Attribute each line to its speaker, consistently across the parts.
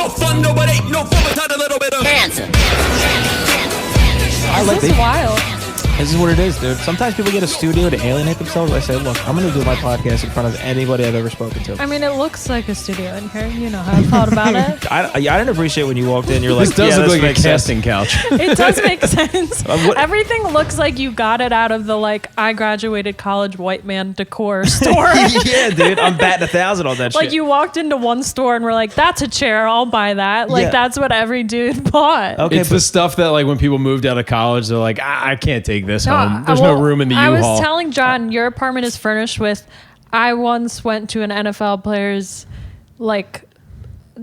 Speaker 1: no fun, no, but ain't no fun without a little bit of
Speaker 2: Answer.
Speaker 3: This is wild.
Speaker 4: This is what it is, dude. Sometimes people get a studio to alienate themselves. I say, look, I'm going to do my podcast in front of anybody I've ever spoken to.
Speaker 3: I mean, it looks like a studio in here. You know how I thought about it.
Speaker 4: I didn't appreciate when you walked in. You're like,
Speaker 5: This does
Speaker 4: yeah,
Speaker 5: look like a
Speaker 4: makes sense.
Speaker 5: casting couch.
Speaker 3: It does make sense.
Speaker 4: What-
Speaker 3: Everything looks like you got it out of the, like, I graduated college white man decor store.
Speaker 4: Yeah, dude. I'm batting 1,000 on that shit.
Speaker 3: Like, you walked into one store and were like, that's a chair. I'll buy that. Like,
Speaker 4: Yeah.
Speaker 3: that's what every dude bought.
Speaker 4: Okay,
Speaker 5: It's the stuff that, like, when people moved out of college, they're like, I can't take this
Speaker 3: No,
Speaker 5: home. There's no room in the
Speaker 3: I
Speaker 5: U-Haul.
Speaker 3: was telling John, your apartment is furnished with. I once went to an NFL player's, like,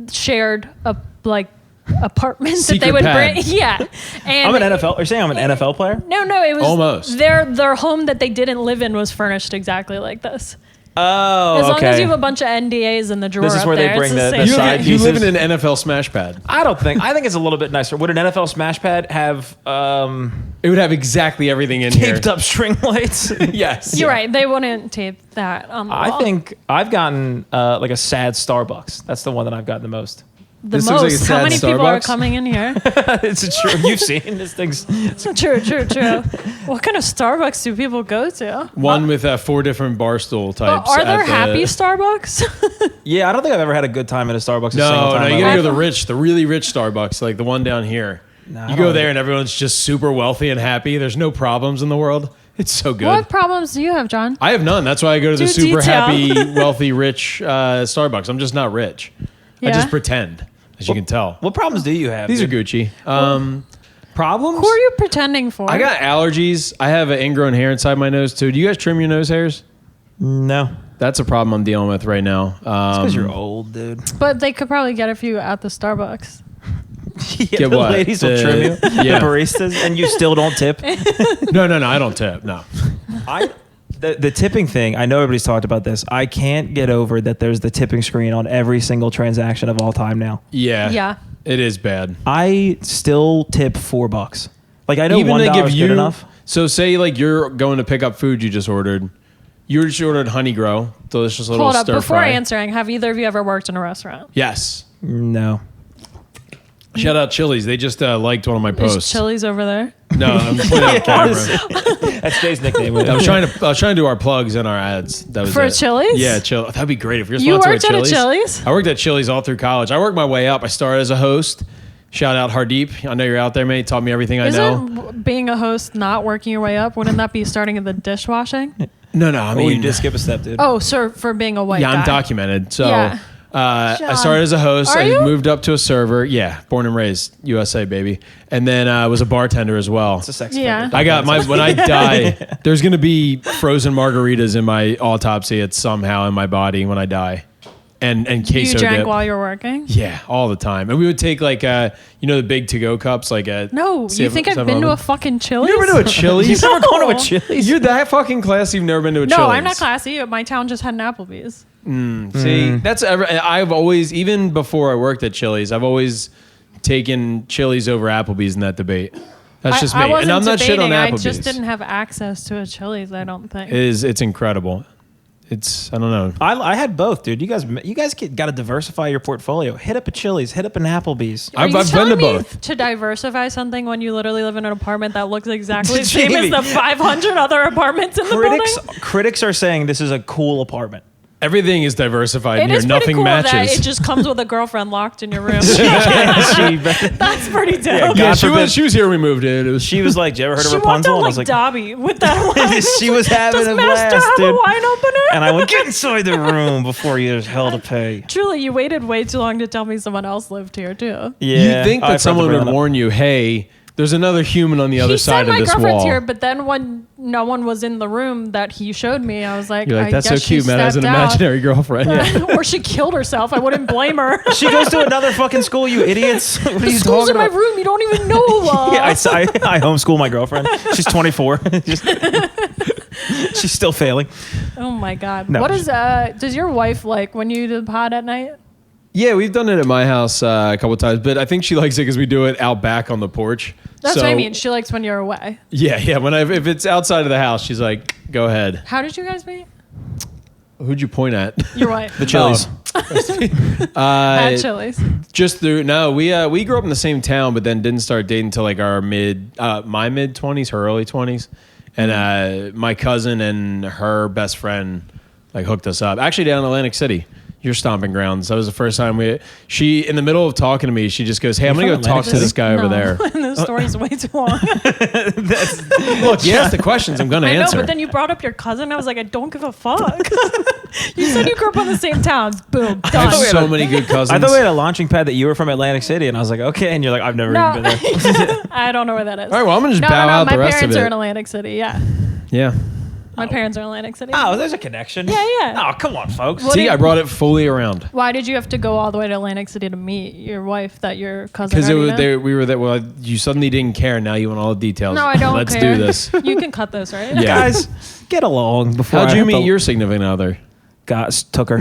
Speaker 3: shared apartment that
Speaker 5: Secret
Speaker 3: they would
Speaker 5: pad.
Speaker 3: bring. Yeah, and
Speaker 4: I'm an NFL. You're saying I'm an NFL player?
Speaker 3: No, it was
Speaker 5: Almost.
Speaker 3: Their home that they didn't live in was furnished exactly like this.
Speaker 4: Oh,
Speaker 3: As long
Speaker 4: okay.
Speaker 3: as you have a bunch of NDAs in the drawer.
Speaker 4: This is
Speaker 3: up
Speaker 4: where they
Speaker 3: there,
Speaker 4: bring
Speaker 3: it's
Speaker 4: the
Speaker 3: same
Speaker 4: side
Speaker 3: thing.
Speaker 5: You live
Speaker 4: pieces.
Speaker 5: in an NFL smash pad.
Speaker 4: I think it's a little bit nicer. Would an NFL smash pad have
Speaker 5: It would have exactly everything in
Speaker 4: taped
Speaker 5: here.
Speaker 4: up string lights?
Speaker 5: Yes.
Speaker 3: You're right. They wouldn't tape that on the wall.
Speaker 4: I think I've gotten like a sad Starbucks. That's the one that I've gotten the most.
Speaker 3: the
Speaker 5: this looks like a
Speaker 3: most. How
Speaker 5: sad
Speaker 3: many people are
Speaker 5: Starbucks.
Speaker 3: coming in here?
Speaker 4: It's true. You've seen this thing's.
Speaker 3: True. What kind of Starbucks do people go to?
Speaker 5: One with 4 different bar stool
Speaker 3: But
Speaker 5: types.
Speaker 3: are there
Speaker 5: at the-
Speaker 3: happy Starbucks?
Speaker 4: Yeah, I don't think I've ever had a good time at a Starbucks. A single
Speaker 5: No,
Speaker 4: time
Speaker 5: you
Speaker 4: in my
Speaker 5: gotta
Speaker 4: life.
Speaker 5: go the really rich Starbucks, like the one down here.
Speaker 4: No, I
Speaker 5: you
Speaker 4: don't
Speaker 5: go
Speaker 4: like
Speaker 5: there
Speaker 4: it.
Speaker 5: and everyone's just super wealthy and happy. There's no problems in the world. It's so good.
Speaker 3: What problems do you have, John?
Speaker 5: I have none. That's why I go to the
Speaker 3: Do
Speaker 5: super
Speaker 3: detail.
Speaker 5: happy, wealthy, rich Starbucks. I'm just not rich. I
Speaker 3: Yeah?
Speaker 5: just pretend, as you can tell.
Speaker 4: What problems do you have?
Speaker 5: These are
Speaker 4: dude?
Speaker 5: Gucci. Problems?
Speaker 3: Who are you pretending for?
Speaker 5: I got allergies. I have an ingrown hair inside my nose too. Do you guys trim your nose hairs?
Speaker 4: No.
Speaker 5: That's a problem I'm dealing with right now.
Speaker 4: It's because you're old, dude.
Speaker 3: But they could probably get a few at the Starbucks.
Speaker 4: Yeah,
Speaker 5: Get
Speaker 4: the
Speaker 5: what?
Speaker 4: ladies will trim you.
Speaker 5: Yeah.
Speaker 4: The baristas, and you still don't tip.
Speaker 5: No, I don't tip. No.
Speaker 4: The tipping thing, I know everybody's talked about this. I can't get over that there's the tipping screen on every single transaction of all time now.
Speaker 5: Yeah.
Speaker 3: Yeah.
Speaker 5: It is bad.
Speaker 4: I still tip $4. Like, I know
Speaker 5: Even they
Speaker 4: $1
Speaker 5: give
Speaker 4: is
Speaker 5: you
Speaker 4: good enough.
Speaker 5: So say like you're going to pick up food you just ordered. You just ordered honey grow, delicious little
Speaker 3: Hold up.
Speaker 5: stir
Speaker 3: Before
Speaker 5: fry.
Speaker 3: answering, have either of you ever worked in a restaurant?
Speaker 5: Yes.
Speaker 4: No.
Speaker 5: Shout out Chili's. They just liked one of my
Speaker 3: Is
Speaker 5: posts.
Speaker 3: Chili's over there?
Speaker 5: No, I'm putting it on camera.
Speaker 4: That's Jay's nickname.
Speaker 5: I was trying to do our plugs and our ads. That was
Speaker 3: For
Speaker 5: it.
Speaker 3: Chili's?
Speaker 5: Yeah, That'd be great if you're
Speaker 3: You
Speaker 5: sponsored
Speaker 3: worked at a Chili's?
Speaker 5: I worked at Chili's all through college. I worked my way up. I started as a host. Shout out Hardeep. I know you're out there, mate. Taught me everything I know.
Speaker 3: Isn't being a host not working your way up? Wouldn't that be starting at the dishwashing?
Speaker 5: No, I
Speaker 4: Oh,
Speaker 5: mean,
Speaker 4: you did skip a step, dude.
Speaker 3: Oh, sir, for being a white
Speaker 5: yeah,
Speaker 3: guy.
Speaker 5: I'm documented. So
Speaker 3: Yeah.
Speaker 5: I
Speaker 3: John,
Speaker 5: started as a host.
Speaker 3: are
Speaker 5: I
Speaker 3: you?
Speaker 5: moved up to a server. Yeah, born and raised USA, baby. And then I was a bartender as well.
Speaker 4: It's a sex
Speaker 3: Yeah.
Speaker 4: offender.
Speaker 5: I got when I die, there's going to be frozen margaritas in my autopsy. It's somehow in my body when I die. And queso
Speaker 3: You drank
Speaker 5: dip.
Speaker 3: while you were working?
Speaker 5: Yeah, all the time. And we would take like the big to-go cups like at
Speaker 3: No, you think I've been to a fucking Chili's?
Speaker 5: You never been to a Chili's?
Speaker 4: You've never gone to a
Speaker 3: No.
Speaker 4: Chili's?
Speaker 5: You're that fucking classy. You've never been to a
Speaker 3: No,
Speaker 5: Chili's.
Speaker 3: I'm not classy. My town just had an Applebee's.
Speaker 5: See, I've always, even before I worked at Chili's, I've always taken Chili's over Applebee's in that debate. That's just me.
Speaker 3: I wasn't
Speaker 5: And I'm not shit on
Speaker 3: debating.
Speaker 5: Applebee's.
Speaker 3: I just didn't have access to a Chili's, I don't think.
Speaker 5: It's incredible. It's, I don't know.
Speaker 4: I had both, dude. You guys got to diversify your portfolio. Hit up a Chili's, hit up an Applebee's.
Speaker 3: Are
Speaker 5: I've
Speaker 3: you
Speaker 5: been to
Speaker 3: telling me
Speaker 5: both.
Speaker 3: to diversify something when you literally live in an apartment that looks exactly the same
Speaker 4: Jamie.
Speaker 3: as the 500 other apartments in the building?
Speaker 4: Critics are saying this is a cool apartment.
Speaker 5: Everything is diversified
Speaker 3: It
Speaker 5: here.
Speaker 3: is pretty
Speaker 5: Nothing
Speaker 3: cool that
Speaker 5: matches.
Speaker 3: it just comes with a girlfriend locked in your room.
Speaker 4: She-
Speaker 3: That's pretty dope.
Speaker 5: yeah,
Speaker 4: God forbid.
Speaker 5: she was here when we moved in. It was,
Speaker 4: She was like, "Did you ever heard of
Speaker 3: She walked
Speaker 4: Rapunzel?"
Speaker 3: out
Speaker 4: And I
Speaker 3: like,
Speaker 4: was like,
Speaker 3: Dobby with that wine.
Speaker 4: She was having
Speaker 3: Does
Speaker 4: a
Speaker 3: Master
Speaker 4: blast,
Speaker 3: have
Speaker 4: dude.
Speaker 3: a wine opener?
Speaker 4: and I went, "Get inside the room before you're hell to pay."
Speaker 3: Truly, you waited way too long to tell me someone else lived here too.
Speaker 4: Yeah,
Speaker 5: You'd think
Speaker 4: I
Speaker 5: that
Speaker 4: forgot
Speaker 5: someone
Speaker 4: to bring
Speaker 5: would
Speaker 4: that up.
Speaker 5: warn you, hey, there's another human on the other
Speaker 3: He
Speaker 5: side
Speaker 3: said
Speaker 5: of
Speaker 3: my
Speaker 5: this
Speaker 3: girlfriend's
Speaker 5: wall.
Speaker 3: here, but then when no one was in the room that he showed me, I was like,
Speaker 5: You're like,
Speaker 3: I
Speaker 5: that's so
Speaker 3: guess she
Speaker 5: cute, man. As an
Speaker 3: stepped out.
Speaker 5: imaginary girlfriend.
Speaker 3: Or she killed herself. I wouldn't blame her.
Speaker 4: She goes to another fucking school, you idiots. What are
Speaker 3: The
Speaker 4: you
Speaker 3: school's
Speaker 4: talking
Speaker 3: in my
Speaker 4: about?
Speaker 3: room. You don't even know.
Speaker 4: Yeah, I homeschool my girlfriend. She's 24. She's still failing.
Speaker 3: Oh my god.
Speaker 4: No.
Speaker 3: What is does your wife like when you do the pod at night?
Speaker 5: Yeah, we've done it at my house a couple of times, but I think she likes it because we do it out back on the porch.
Speaker 3: That's
Speaker 5: So-
Speaker 3: what I mean. She likes when you're away.
Speaker 5: Yeah. If it's outside of the house, she's like, go ahead.
Speaker 3: How did you guys meet?
Speaker 5: Who'd you point at?
Speaker 3: Your wife.
Speaker 4: The Chili's.
Speaker 3: At Chili's.
Speaker 5: Just through we grew up in the same town, but then didn't start dating until like our my mid 20s, her early 20s, and my cousin and her best friend like hooked us up. Actually, down in Atlantic City, your stomping grounds. That was the first time she in the middle of talking to me, she just goes, "Hey, I'm gonna go talk to this guy over there."
Speaker 3: And the story's way too long.
Speaker 5: Look, you asked the questions, I'm gonna
Speaker 3: I know,
Speaker 5: answer.
Speaker 3: but then you brought up your cousin. I was like, I don't give a fuck. You said you grew up on the same town. Boom,
Speaker 5: I
Speaker 3: done.
Speaker 5: have so many good cousins.
Speaker 4: I thought we had a launching pad that you were from Atlantic City, and I was like, okay. And you're like, I've never
Speaker 3: No,
Speaker 4: even been there.
Speaker 3: I don't know where that is.
Speaker 5: All right, well, I'm gonna just
Speaker 3: No,
Speaker 5: bow out
Speaker 3: my
Speaker 5: the rest of
Speaker 3: parents
Speaker 5: it.
Speaker 3: are in Atlantic City. Yeah,
Speaker 5: Yeah.
Speaker 3: my parents are in Atlantic City.
Speaker 4: Oh, there's a connection.
Speaker 3: Yeah.
Speaker 4: Oh, come on, folks.
Speaker 3: What
Speaker 5: See,
Speaker 3: did-
Speaker 5: I brought it fully around.
Speaker 3: Why did you have to go all the way to Atlantic City to meet your wife that your cousin?
Speaker 5: Because
Speaker 3: already knew?
Speaker 5: we were there. Well, you suddenly didn't care. Now you want all the details.
Speaker 3: No, I don't
Speaker 5: Let's
Speaker 3: care.
Speaker 5: do this.
Speaker 3: You can cut this, right?
Speaker 5: Yeah.
Speaker 4: Guys, get along before
Speaker 5: How'd
Speaker 4: I
Speaker 5: you
Speaker 4: have
Speaker 5: meet
Speaker 4: to-
Speaker 5: your significant other?
Speaker 4: Guys, took her.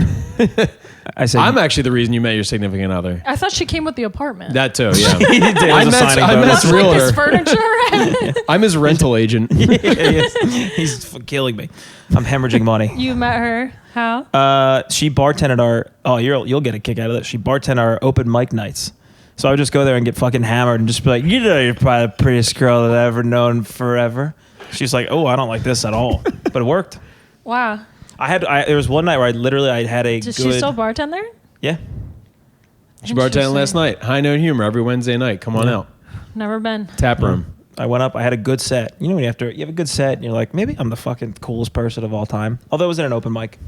Speaker 4: I said,
Speaker 5: I'm actually the reason you met your significant other.
Speaker 3: I thought she came with the apartment.
Speaker 5: That too, yeah.
Speaker 4: He did. It was a signing
Speaker 5: I
Speaker 4: bonus.
Speaker 5: met
Speaker 3: Much like his
Speaker 5: realtor.
Speaker 3: furniture.
Speaker 5: I'm his rental agent.
Speaker 4: He's killing me. I'm hemorrhaging money.
Speaker 3: You met her. How?
Speaker 4: She bartended our. Oh, you'll get a kick out of this. She bartended our open mic nights. So I would just go there and get fucking hammered and just be like, you know, you're probably the prettiest girl that I've ever known forever. She's like, oh, I don't like this at all, but it worked.
Speaker 3: Wow.
Speaker 4: There was one night where I had a
Speaker 3: Does
Speaker 4: good.
Speaker 3: she still bartend there?
Speaker 4: Yeah.
Speaker 5: She bartended last night. High Note Humor every Wednesday night. Come on out.
Speaker 3: Never been.
Speaker 5: Tap room.
Speaker 4: I went up. I had a good set. You know when you have a good set, and you're like, maybe I'm the fucking coolest person of all time. Although it was in an open mic.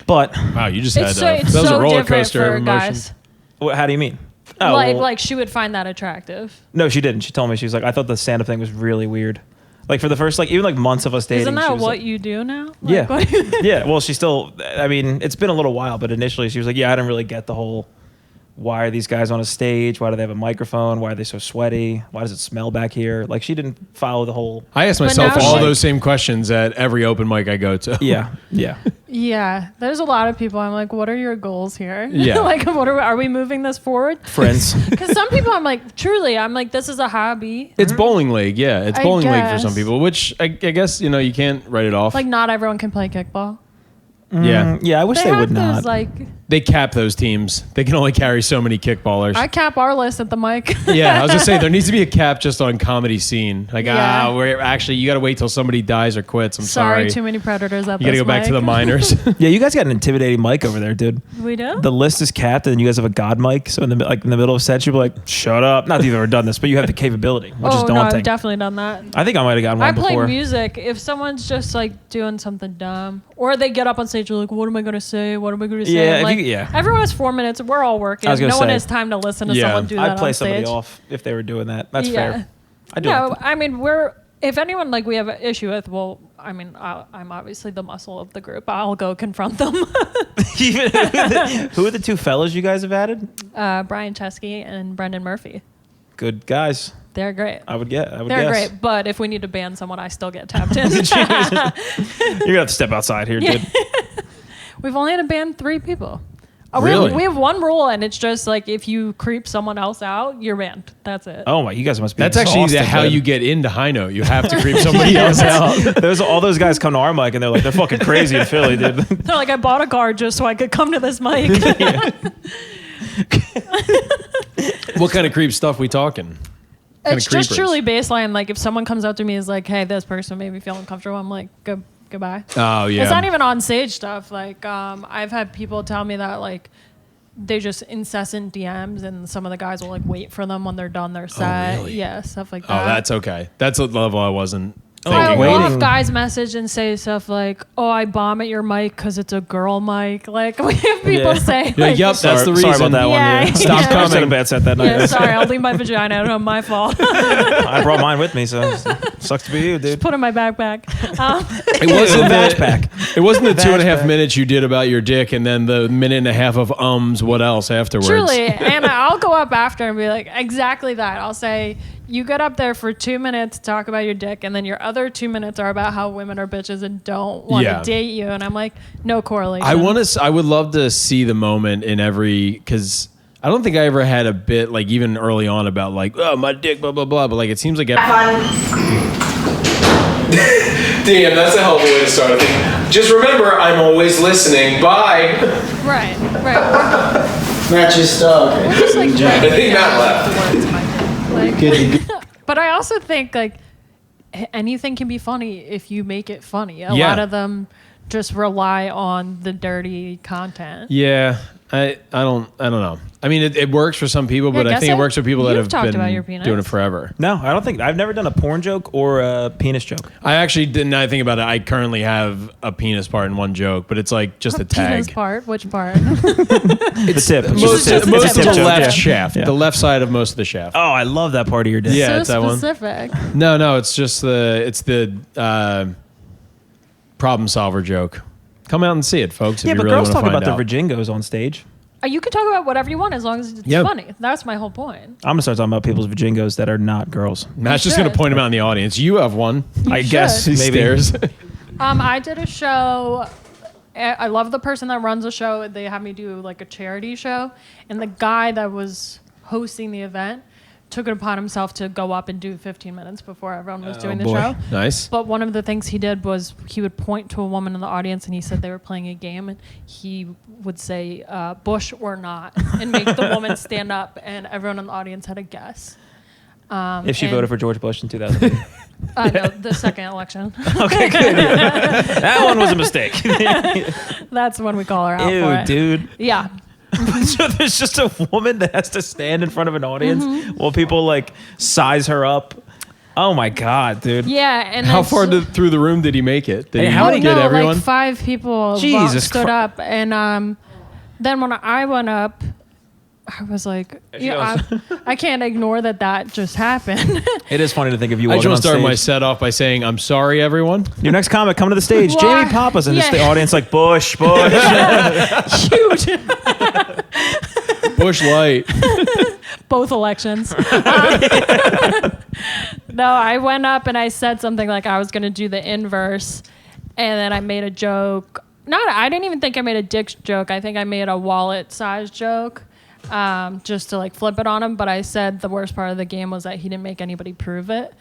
Speaker 4: But
Speaker 5: Wow, you just
Speaker 3: It's
Speaker 5: had
Speaker 3: it's
Speaker 5: that was
Speaker 3: so
Speaker 5: a roller
Speaker 3: different
Speaker 5: coaster
Speaker 3: for
Speaker 5: of
Speaker 3: guys.
Speaker 5: emotions.
Speaker 4: how do you mean? Oh,
Speaker 3: Like she would find that attractive.
Speaker 4: no, she didn't. She told me she was like, I thought the stand up thing was really weird. Like for the first even months of us dating.
Speaker 3: Isn't
Speaker 4: she
Speaker 3: that
Speaker 4: was
Speaker 3: what
Speaker 4: like,
Speaker 3: you do now? Like,
Speaker 4: Yeah.
Speaker 3: what-
Speaker 4: Yeah. Well, she still. I mean, it's been a little while, but initially she was like, yeah, I didn't really get the whole. Why are these guys on a stage? Why do they have a microphone? Why are they so sweaty? Why does it smell back here? Like she didn't follow the whole.
Speaker 5: I ask myself
Speaker 3: now
Speaker 5: all
Speaker 3: she-
Speaker 5: those same questions at every open mic I go to.
Speaker 4: Yeah. Yeah.
Speaker 3: Yeah, there's a lot of people. I'm like, what are your goals here?
Speaker 5: Yeah.
Speaker 3: Like, are we moving this forward?
Speaker 4: Friends.
Speaker 3: Because some people, I'm like, truly, I'm like, this is a hobby.
Speaker 5: It's bowling league, yeah. It's
Speaker 3: I
Speaker 5: bowling league for
Speaker 3: guess.
Speaker 5: some people, which I guess, you can't write it off.
Speaker 3: Like, not everyone can play kickball.
Speaker 5: yeah.
Speaker 4: Yeah. I wish they
Speaker 3: have
Speaker 4: would not.
Speaker 3: those, like,
Speaker 5: They cap those teams. They can only carry so many kickballers.
Speaker 3: I cap our list at the mic.
Speaker 5: Yeah, I was gonna say there needs to be a cap just on comedy scene. Like,
Speaker 3: Yeah.
Speaker 5: we're actually you got to wait till somebody dies or quits. I'm
Speaker 3: Sorry,
Speaker 5: sorry.
Speaker 3: too many predators at
Speaker 5: You got to
Speaker 3: this
Speaker 5: go back to the
Speaker 3: mic.
Speaker 5: minors.
Speaker 4: Yeah, you guys got an intimidating mic over there, dude.
Speaker 3: We do?
Speaker 4: The list is capped, and you guys have a god mic. So in the middle of sets, you'll be like, "Shut up!" Not that you've ever done this, but you have the capability, which is
Speaker 3: Oh, no,
Speaker 4: daunting.
Speaker 3: I've definitely done that.
Speaker 4: I think I might have gotten one
Speaker 3: I play
Speaker 4: before.
Speaker 3: music. If someone's just like doing something dumb, or they get up on stage, they're like, "What am I gonna say? What am I gonna say?"
Speaker 4: Yeah,
Speaker 3: I'm
Speaker 4: if
Speaker 3: like,
Speaker 4: you- yeah.
Speaker 3: everyone has 4 minutes. We're all working.
Speaker 4: I was
Speaker 3: No
Speaker 4: gonna
Speaker 3: one
Speaker 4: say.
Speaker 3: has time to listen to
Speaker 5: Yeah.
Speaker 3: someone do that
Speaker 4: I'd play
Speaker 3: on
Speaker 4: somebody
Speaker 3: stage.
Speaker 4: off if they were doing that. That's
Speaker 3: Yeah.
Speaker 4: fair. I do.
Speaker 3: No, I mean if anyone like we have an issue with, well, I mean I'm obviously the muscle of the group. I'll go confront them.
Speaker 4: Who are the two fellas you guys have added?
Speaker 3: Brian Chesky and Brendan Murphy.
Speaker 4: Good guys.
Speaker 3: They're great.
Speaker 4: I would
Speaker 3: They're
Speaker 4: guess.
Speaker 3: great, but if we need to ban someone, I still get tapped in.
Speaker 4: You're gonna have to step outside here, dude.
Speaker 3: We've only had to ban 3 people.
Speaker 5: Really?
Speaker 3: We have one rule, and it's just like if you creep someone else out, you're banned. That's it.
Speaker 4: Oh my, you guys must be.
Speaker 5: That's actually
Speaker 4: exhausted,
Speaker 5: how
Speaker 4: dude.
Speaker 5: you get into high note. You have to creep somebody else out.
Speaker 4: All those guys come to our mic and they're like, they're fucking crazy in Philly, dude.
Speaker 3: They're like, I bought a car just so I could come to this mic.
Speaker 5: What kind of creep stuff we talking?
Speaker 3: It's just
Speaker 5: creepers.
Speaker 3: truly baseline. Like if someone comes up to me and is like, hey, this person made me feel uncomfortable, I'm like, goodbye.
Speaker 5: Oh yeah.
Speaker 3: It's not even on stage stuff. Like I've had people tell me that like they just incessant DMs, and some of the guys will like wait for them when they're done their set.
Speaker 5: really?
Speaker 3: Yeah, stuff like
Speaker 5: Oh,
Speaker 3: that.
Speaker 5: that's okay. That's a level I wasn't
Speaker 3: I
Speaker 5: thinking.
Speaker 4: waiting.
Speaker 3: love guys message and say stuff like, "Oh, I bomb at your mic because it's a girl mic." Like we have people
Speaker 4: Yeah.
Speaker 3: say,
Speaker 5: You're like,
Speaker 3: like,
Speaker 5: yep, that's the reason.
Speaker 4: Sorry about that
Speaker 3: Yeah,
Speaker 4: one.
Speaker 3: Stop
Speaker 4: I was
Speaker 5: coming.
Speaker 4: in a bad set that night.
Speaker 3: yeah, sorry, I'll leave my vagina out. Not my fault.
Speaker 4: I brought mine with me, so it sucks to be you, dude.
Speaker 3: Put in my backpack.
Speaker 5: It wasn't
Speaker 4: The
Speaker 5: that
Speaker 4: backpack.
Speaker 5: It wasn't the
Speaker 4: Batch
Speaker 5: 2.5
Speaker 4: back.
Speaker 5: minutes you did about your dick, and then the minute and a half of what else afterwards?
Speaker 3: Truly, and I'll go up after and be like, exactly that. I'll say, you get up there for 2 minutes to talk about your dick, and then your other 2 minutes are about how women are bitches and don't want to
Speaker 5: Yeah.
Speaker 3: date you. And I'm like, no correlation.
Speaker 5: I would love to see the moment in every, because I don't think I ever had a bit like even early on about like, oh, my dick, blah blah blah. But like it seems like
Speaker 2: Fun.
Speaker 5: damn, that's a hell of a way to start. I think Just remember, I'm always listening. Bye.
Speaker 3: Right.
Speaker 2: Matt just
Speaker 3: We're just like
Speaker 5: I think Matt left.
Speaker 3: the words might be. Like, but I also think like anything can be funny if you make it funny. A lot of them just rely on the dirty content.
Speaker 5: Yeah, I don't know. I mean, it works for some people, but I think it works for people that have
Speaker 3: talked about your
Speaker 5: been
Speaker 3: penis.
Speaker 5: doing it forever.
Speaker 4: No, I don't think I've never done a porn joke or a penis joke.
Speaker 5: I actually didn't. I think about it. I currently have a penis part in one joke, but it's like just a tag.
Speaker 3: Penis part? Which part?
Speaker 4: It's the tip.
Speaker 5: Most of
Speaker 3: Just a
Speaker 5: the
Speaker 3: tip
Speaker 5: left
Speaker 3: joke.
Speaker 5: shaft,
Speaker 4: Yeah.
Speaker 5: the left side of most of the shaft.
Speaker 4: Oh, I love that part of your dick.
Speaker 5: Yeah,
Speaker 3: So
Speaker 5: it's that one.
Speaker 3: specific.
Speaker 5: No, it's just the problem solver joke. Come out and see it, folks. If
Speaker 4: Yeah,
Speaker 5: you
Speaker 4: but
Speaker 5: really
Speaker 4: girls
Speaker 5: wanna
Speaker 4: talk
Speaker 5: find
Speaker 4: about
Speaker 5: out.
Speaker 4: the Virgingos on stage.
Speaker 3: You can talk about whatever you want as long as it's
Speaker 5: Yeah.
Speaker 3: funny. That's my whole point.
Speaker 4: I'm gonna start talking about people's Virgingos that are not girls.
Speaker 5: Matt's
Speaker 3: You
Speaker 5: just gonna
Speaker 3: should.
Speaker 5: point him out in the audience. You have one.
Speaker 4: I guess
Speaker 3: should.
Speaker 5: He
Speaker 4: maybe.
Speaker 5: stares.
Speaker 3: I did a show. I love the person that runs the show. They had me do like a charity show, and the guy that was hosting the event took it upon himself to go up and do 15 minutes before everyone was doing the
Speaker 4: boy.
Speaker 3: show.
Speaker 5: Nice.
Speaker 3: But one of the things he did was he would point to a woman in the audience, and he said they were playing a game, and he would say Bush or not, and make the woman stand up, and everyone in the audience had a guess.
Speaker 4: If she
Speaker 3: and-
Speaker 4: voted for George Bush in 2000.
Speaker 3: No, the second election.
Speaker 4: Okay, good. That one was a mistake.
Speaker 3: That's when we call her out for
Speaker 4: Ew,
Speaker 3: it.
Speaker 4: dude.
Speaker 3: Yeah.
Speaker 4: So there's just a woman that has to stand in front of an audience
Speaker 3: Mm-hmm.
Speaker 4: while people like size her up. Oh my god, dude.
Speaker 3: Yeah, and
Speaker 5: How
Speaker 3: then
Speaker 5: far through the room did he make it? Did
Speaker 4: Hey,
Speaker 5: he
Speaker 4: how many-
Speaker 5: get
Speaker 3: no,
Speaker 5: everyone?
Speaker 3: like 5 people
Speaker 4: Jesus
Speaker 3: stood
Speaker 4: Christ.
Speaker 3: up, and then when I went up, I was like, I can't ignore that just happened.
Speaker 4: It is funny to think of you
Speaker 5: I
Speaker 4: walking
Speaker 5: just
Speaker 4: on
Speaker 5: want to start my
Speaker 4: stage.
Speaker 5: set off by saying, I'm sorry, everyone.
Speaker 4: Your next comic, come to the stage.
Speaker 3: Well,
Speaker 4: Jamie Pappas, and just
Speaker 3: yeah.
Speaker 4: the audience like Bush.
Speaker 3: Huge.
Speaker 5: Bush Light.
Speaker 3: Both elections. No, I went up and I said something like I was going to do the inverse, and then I made a joke. I didn't even think I made a dick joke. I think I made a wallet size joke, just to like flip it on him. But I said the worst part of the game was that he didn't make anybody prove it.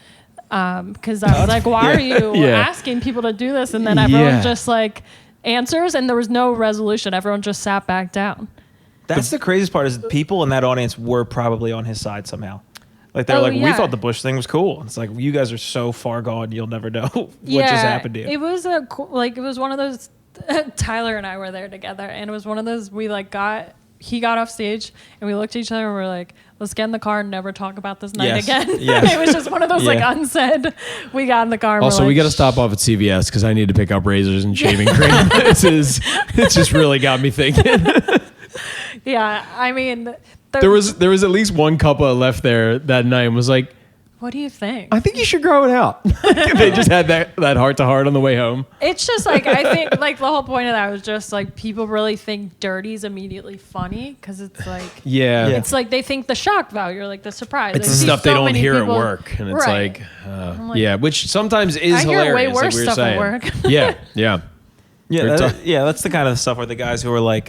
Speaker 3: Because I was like, why are you
Speaker 5: Yeah.
Speaker 3: asking people to do this? And then everyone
Speaker 5: Yeah.
Speaker 3: just like answers, and there was no resolution. Everyone just sat back down.
Speaker 4: That's the craziest part is people in that audience were probably on his side somehow. Like they're
Speaker 3: Oh,
Speaker 4: like, we
Speaker 3: yeah.
Speaker 4: thought the Bush thing was cool. It's like you guys are so far gone, you'll never know what just happened to you.
Speaker 3: It was it was one of those. Tyler and I were there together, and it was one of those he got off stage, and we looked at each other and we were like, let's get in the car and never talk about this night
Speaker 4: Yes.
Speaker 3: again.
Speaker 4: Yes.
Speaker 3: It was just one of those like
Speaker 4: Yeah.
Speaker 3: unsaid. We got in the car. And
Speaker 5: Also,
Speaker 3: we're
Speaker 5: we
Speaker 3: like,
Speaker 5: got to stop off at CVS because I need to pick up razors and shaving cream. It's just really got me thinking.
Speaker 3: Yeah, I mean,
Speaker 5: There was at least one couple that left there that night and was like,
Speaker 3: What do you think?
Speaker 5: I think you should grow it out. They just had that heart to heart on the way home.
Speaker 3: It's just like I think like the whole point of that was just like people really think dirty's immediately funny because it's like
Speaker 5: Yeah.
Speaker 3: it's like they think the shock value or like the surprise.
Speaker 5: It's
Speaker 3: I
Speaker 5: the
Speaker 3: see
Speaker 5: stuff they
Speaker 3: so
Speaker 5: don't
Speaker 3: many
Speaker 5: hear
Speaker 3: people-
Speaker 5: at work, and it's
Speaker 3: Right.
Speaker 5: like,
Speaker 3: like,
Speaker 5: yeah, which sometimes is
Speaker 3: I hear
Speaker 5: hilarious.
Speaker 3: way
Speaker 5: like
Speaker 3: worse
Speaker 5: we were
Speaker 3: stuff at
Speaker 5: saying.
Speaker 3: work.
Speaker 5: Yeah, yeah.
Speaker 4: Yeah,
Speaker 5: They're
Speaker 4: that's the kind of stuff where the guys who are like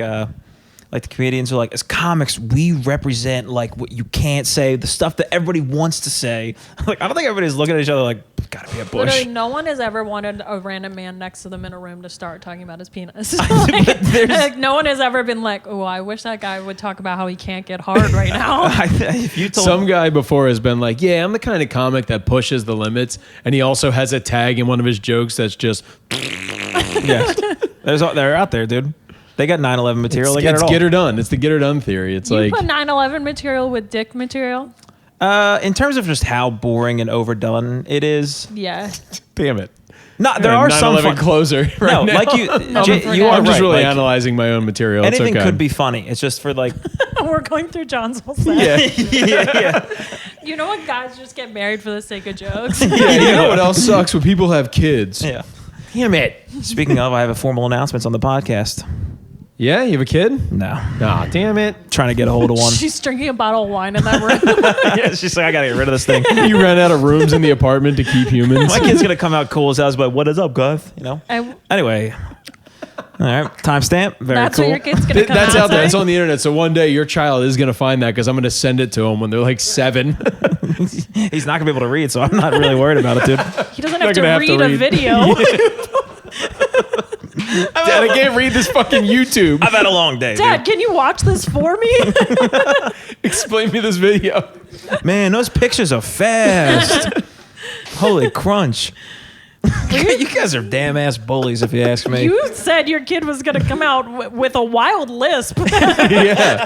Speaker 4: the comedians are like, as comics, we represent like what you can't say, the stuff that everybody wants to say. Like, I don't think everybody's looking at each other like, gotta be a Bush.
Speaker 3: Literally, no one has ever wanted a random man next to them in a room to start talking about his penis. Like, no one has ever been like, "Oh, I wish that guy would talk about how he can't get hard right now."
Speaker 4: If you told
Speaker 5: Some guy before has been like, yeah, I'm the kind of comic that pushes the limits, and he also has a tag in one of his jokes that's just
Speaker 4: yeah, they're out there, dude. They got 9/11 material. They got
Speaker 5: it's
Speaker 4: it all.
Speaker 5: get her done. It's the get her done theory. It's
Speaker 3: You
Speaker 5: like
Speaker 3: put 9/11 material with dick material.
Speaker 4: In terms of just how boring and overdone it is,
Speaker 3: Yeah.
Speaker 5: damn it.
Speaker 4: there are some
Speaker 5: 9/11
Speaker 4: fun.
Speaker 5: closer. Right
Speaker 4: No,
Speaker 5: now.
Speaker 4: like you are
Speaker 5: I'm just
Speaker 4: right.
Speaker 5: really
Speaker 4: Like,
Speaker 5: analyzing my own material. It's
Speaker 4: anything
Speaker 5: okay.
Speaker 4: could be funny. It's just for like,
Speaker 3: We're going through John's whole set.
Speaker 4: yeah.
Speaker 3: You know what? Guys just get married for the sake of jokes.
Speaker 5: Yeah, you know what else sucks when people have kids?
Speaker 4: Yeah. Damn it. Speaking of, I have a formal announcements on the podcast.
Speaker 5: Yeah, you have a kid?
Speaker 4: No.
Speaker 5: Nah, damn it.
Speaker 4: Trying to get a hold of one.
Speaker 3: She's drinking a bottle of wine in that room.
Speaker 4: Yeah, she's like, I gotta get rid of this thing.
Speaker 5: You ran out of rooms in the apartment to keep humans.
Speaker 4: My kid's gonna come out cool as hell, but what is up, guys? You know? Anyway. All right. Timestamp. Very
Speaker 3: That's
Speaker 4: cool.
Speaker 3: what your kid's gonna come
Speaker 5: That's out there.
Speaker 3: saying?
Speaker 5: It's on the internet. So one day your child is going to find that because I'm going to send it to them when they're like 7.
Speaker 4: He's not gonna be able to read, so I'm not really worried about it, dude.
Speaker 3: He doesn't
Speaker 5: Not
Speaker 3: have to
Speaker 5: gonna have
Speaker 3: read
Speaker 5: to
Speaker 3: a
Speaker 5: read.
Speaker 3: video.
Speaker 5: Dad, I can't read this fucking YouTube.
Speaker 4: I've had a long day,
Speaker 3: Dad, can you watch this for me?
Speaker 5: Explain me this video.
Speaker 4: dude. Man, those pictures are fast. Holy crunch. You guys are damn ass bullies, if you ask me.
Speaker 3: You said your kid was going to come out with a wild lisp.
Speaker 5: Yeah.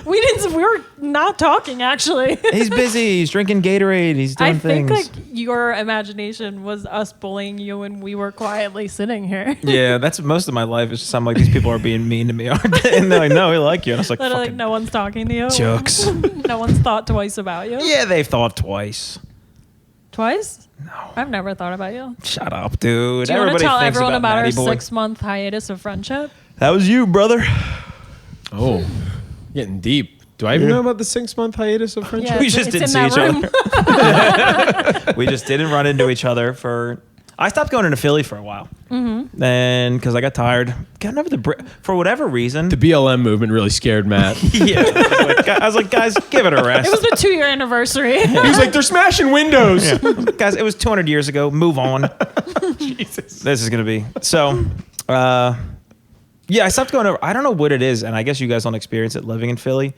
Speaker 3: We were not talking, actually.
Speaker 4: He's busy. He's drinking Gatorade. He's doing
Speaker 3: I think
Speaker 4: things.
Speaker 3: like your imagination was us bullying you and we were quietly sitting here.
Speaker 4: Yeah, that's most of my life. It's just I'm like, these people are being mean to me, aren't they? And they're like, no, we like you. And I was like,
Speaker 3: Literally,
Speaker 4: fucking
Speaker 3: no one's talking to you.
Speaker 4: jokes.
Speaker 3: No one's thought twice about you.
Speaker 4: Yeah, they've thought twice.
Speaker 3: Twice? No. I've never thought about you.
Speaker 4: Shut up, dude.
Speaker 3: Do you want to
Speaker 4: Everybody
Speaker 3: tell
Speaker 4: thinks
Speaker 3: everyone about our
Speaker 4: Matty Boy.
Speaker 3: 6-month hiatus of friendship?
Speaker 4: That was you, brother.
Speaker 5: Oh, getting deep. Do I even know about the 6-month hiatus of friendship?
Speaker 3: Yeah,
Speaker 4: We
Speaker 3: it's-
Speaker 4: just
Speaker 3: it's
Speaker 4: didn't
Speaker 3: in
Speaker 4: see each
Speaker 3: that
Speaker 4: other. We just didn't run into each other for. I stopped going into Philly for a while. Mm-hmm. And because I got tired. Getting over for whatever reason.
Speaker 5: The BLM movement really scared Matt.
Speaker 4: Yeah. I was like, guys, give it a rest.
Speaker 3: It was the 2-year anniversary.
Speaker 5: He was like, they're smashing windows.
Speaker 4: Yeah. Guys, it was 200 years ago. Move on.
Speaker 5: Jesus.
Speaker 4: This is going to be. So, yeah, I stopped going over. I don't know what it is. And I guess you guys don't experience it living in Philly.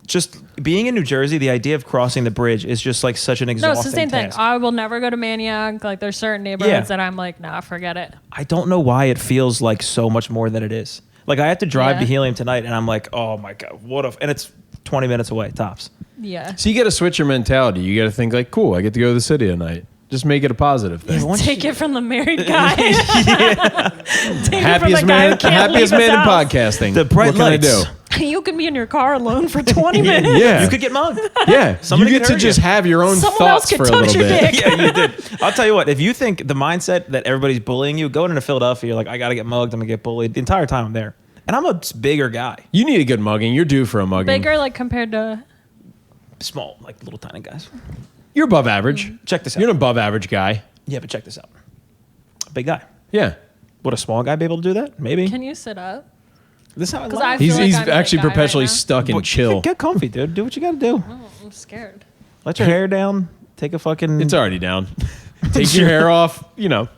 Speaker 4: Just being in New Jersey, the idea of crossing the bridge is just like such an exhausting
Speaker 3: No, it's the same
Speaker 4: task.
Speaker 3: thing. I will never go to Maniac. Like, there's certain neighborhoods
Speaker 4: Yeah.
Speaker 3: that I'm like, nah, forget it.
Speaker 4: I don't know why it feels like so much more than it is. Like I have to drive
Speaker 3: Yeah.
Speaker 4: to Helium tonight, and I'm like, oh my god, what if? And it's 20 minutes away tops.
Speaker 3: Yeah.
Speaker 5: So you got to switch your mentality. You got to think like, cool, I get to go to the city tonight. Just make it a positive thing.
Speaker 4: once
Speaker 3: Take it from the married guy. Take it from the
Speaker 5: Happiest
Speaker 3: guy who
Speaker 5: man,
Speaker 3: can't
Speaker 5: happiest
Speaker 3: leave his
Speaker 5: man in
Speaker 3: house.
Speaker 5: podcasting.
Speaker 4: The bright
Speaker 5: what can
Speaker 4: lights.
Speaker 5: I do?
Speaker 3: You can be in your car alone for 20 minutes.
Speaker 5: Yeah.
Speaker 4: You could get mugged.
Speaker 5: Yeah,
Speaker 4: Somebody
Speaker 5: you
Speaker 4: could
Speaker 5: get to
Speaker 4: hurt
Speaker 5: just
Speaker 4: you.
Speaker 5: have your own
Speaker 3: Someone else
Speaker 5: thoughts
Speaker 3: could
Speaker 5: for a
Speaker 3: touch
Speaker 5: little
Speaker 3: your
Speaker 5: bit.
Speaker 3: dick.
Speaker 4: Yeah, you did. I'll tell you what. If you think the mindset that everybody's bullying you, going into Philadelphia, you're like, I gotta get mugged. I'm gonna get bullied. The entire time I'm there, and I'm a bigger guy,
Speaker 5: You need a good mugging. You're due for a mugging.
Speaker 3: Bigger, like, compared to...
Speaker 4: small, like little tiny guys.
Speaker 5: You're above average.
Speaker 4: Check this out.
Speaker 5: You're an above average guy.
Speaker 4: Yeah, but check this out. Big guy.
Speaker 5: Yeah.
Speaker 4: Would a small guy be able to do that? Maybe.
Speaker 3: Can you sit up?
Speaker 4: This is how I
Speaker 3: 'Cause
Speaker 4: laugh.
Speaker 3: I feel
Speaker 5: He's
Speaker 3: like I'm a
Speaker 5: actually
Speaker 3: guy right
Speaker 5: perpetually
Speaker 3: now.
Speaker 5: stuck in
Speaker 4: Well,
Speaker 5: chill.
Speaker 4: Get comfy, dude. Do what you gotta do.
Speaker 3: Oh, I'm scared.
Speaker 4: Let your hair down. Take a fucking.
Speaker 5: It's already down. Take your hair off. You know,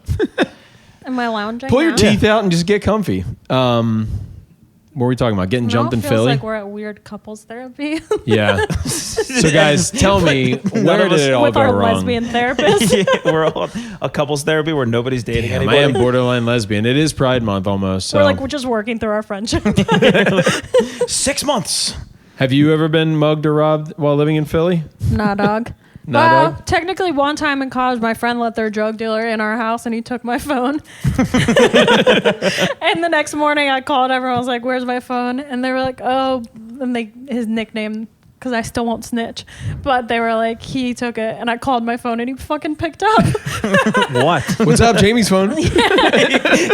Speaker 3: Am I lounging
Speaker 5: pull your
Speaker 3: now?
Speaker 5: teeth out and just get comfy. What were we talking about? Getting
Speaker 3: Now
Speaker 5: jumped
Speaker 3: it
Speaker 5: in
Speaker 3: feels
Speaker 5: Philly?
Speaker 3: like we're at weird couples therapy.
Speaker 5: Yeah. So guys, tell me, where
Speaker 4: of
Speaker 5: did
Speaker 4: us-
Speaker 5: it all
Speaker 3: with
Speaker 5: go
Speaker 3: our
Speaker 5: wrong?
Speaker 3: lesbian therapist.
Speaker 4: Yeah, we're all a couples therapy where nobody's dating
Speaker 5: Damn, I
Speaker 4: anybody.
Speaker 5: am borderline lesbian. It is Pride Month almost. So.
Speaker 3: We're just working through our friendship.
Speaker 4: 6 months.
Speaker 5: Have you ever been mugged or robbed while living in Philly?
Speaker 3: Nah, dog.
Speaker 5: Nah,
Speaker 3: Well,
Speaker 5: dog?
Speaker 3: technically, one time in college, my friend let their drug dealer in our house, and he took my phone. And the next morning, I called everyone. I was like, "Where's my phone?" And they were like, "Oh," and his nickname, because I still won't snitch, but they were like, "He took it," and I called my phone, and he fucking picked up.
Speaker 4: What?
Speaker 5: What's up, Jamie's phone?
Speaker 4: He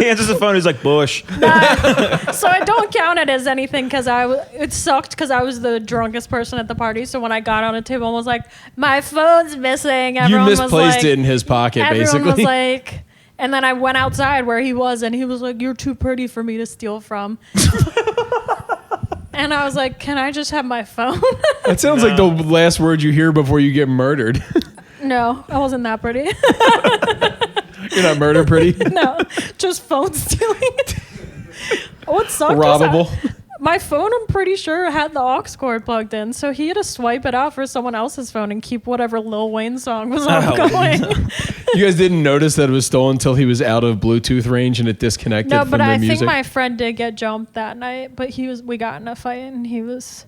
Speaker 4: answers the phone. He's like, Bush.
Speaker 3: So I don't count it as anything because it sucked because I was the drunkest person at the party. So when I got on a table and was like, "My phone's missing,"
Speaker 5: You
Speaker 3: everyone was
Speaker 5: misplaced
Speaker 3: like,
Speaker 5: it in his pocket,
Speaker 3: everyone
Speaker 5: basically.
Speaker 3: was like, and then I went outside where he was, and he was like, "You're too pretty for me to steal from." And I was like, "Can I just have my phone?"
Speaker 5: That sounds like the last word you hear before you get murdered.
Speaker 3: No, I wasn't that pretty.
Speaker 5: You're not murder pretty.
Speaker 3: No, just phone stealing. What sucked was
Speaker 5: Robbable.
Speaker 3: my phone, I'm pretty sure, had the aux cord plugged in, so he had to swipe it out for someone else's phone and keep whatever Lil Wayne song was going.
Speaker 5: You guys didn't notice that it was stolen until he was out of Bluetooth range and it disconnected
Speaker 3: No,
Speaker 5: from
Speaker 3: but
Speaker 5: the
Speaker 3: I
Speaker 5: music.
Speaker 3: think my friend did get jumped that night, but we got in a fight and he was...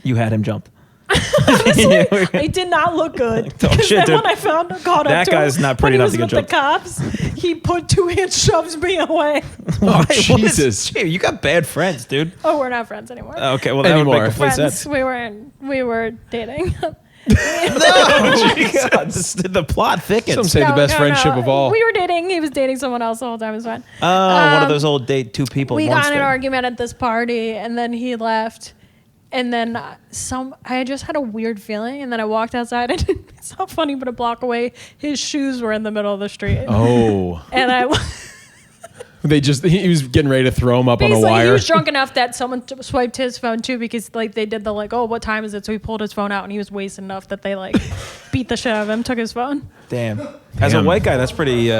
Speaker 4: You had him jumped.
Speaker 3: It did not look good.
Speaker 4: Oh,
Speaker 3: Because
Speaker 4: shit,
Speaker 3: then
Speaker 4: dude.
Speaker 3: when I caught
Speaker 4: That
Speaker 3: up to
Speaker 4: guy's
Speaker 3: him,
Speaker 4: not pretty
Speaker 3: when
Speaker 4: enough
Speaker 3: he
Speaker 4: to
Speaker 3: was
Speaker 4: get
Speaker 3: with the cops, he put 2-hand shoves me away.
Speaker 5: Oh, Jesus.
Speaker 4: Gee, you got bad friends, dude.
Speaker 3: Oh, we're not friends anymore.
Speaker 4: Okay, well that would
Speaker 5: Anymore.
Speaker 4: make complete
Speaker 3: Friends,
Speaker 4: sense.
Speaker 3: we were dating.
Speaker 4: The plot thickens.
Speaker 5: Some say the best friendship of all.
Speaker 3: We were dating. He was dating someone else the whole time. It was fine.
Speaker 4: One of those old date two people.
Speaker 3: We
Speaker 4: once
Speaker 3: got in an
Speaker 4: thing.
Speaker 3: argument at this party, and then he left. And then I just had a weird feeling, and then I walked outside, and it's not funny, but a block away, his shoes were in the middle of the street.
Speaker 5: Oh.
Speaker 3: And
Speaker 5: He was getting ready to throw him up on a
Speaker 3: basically,
Speaker 5: wire.
Speaker 3: he was drunk enough that someone swiped his phone too, because like they did the like, oh, what time is it? So he pulled his phone out, and he was wasted enough that they like beat the shit out of him, took his phone.
Speaker 4: Damn. As a
Speaker 5: Damn.
Speaker 4: white guy, that's pretty.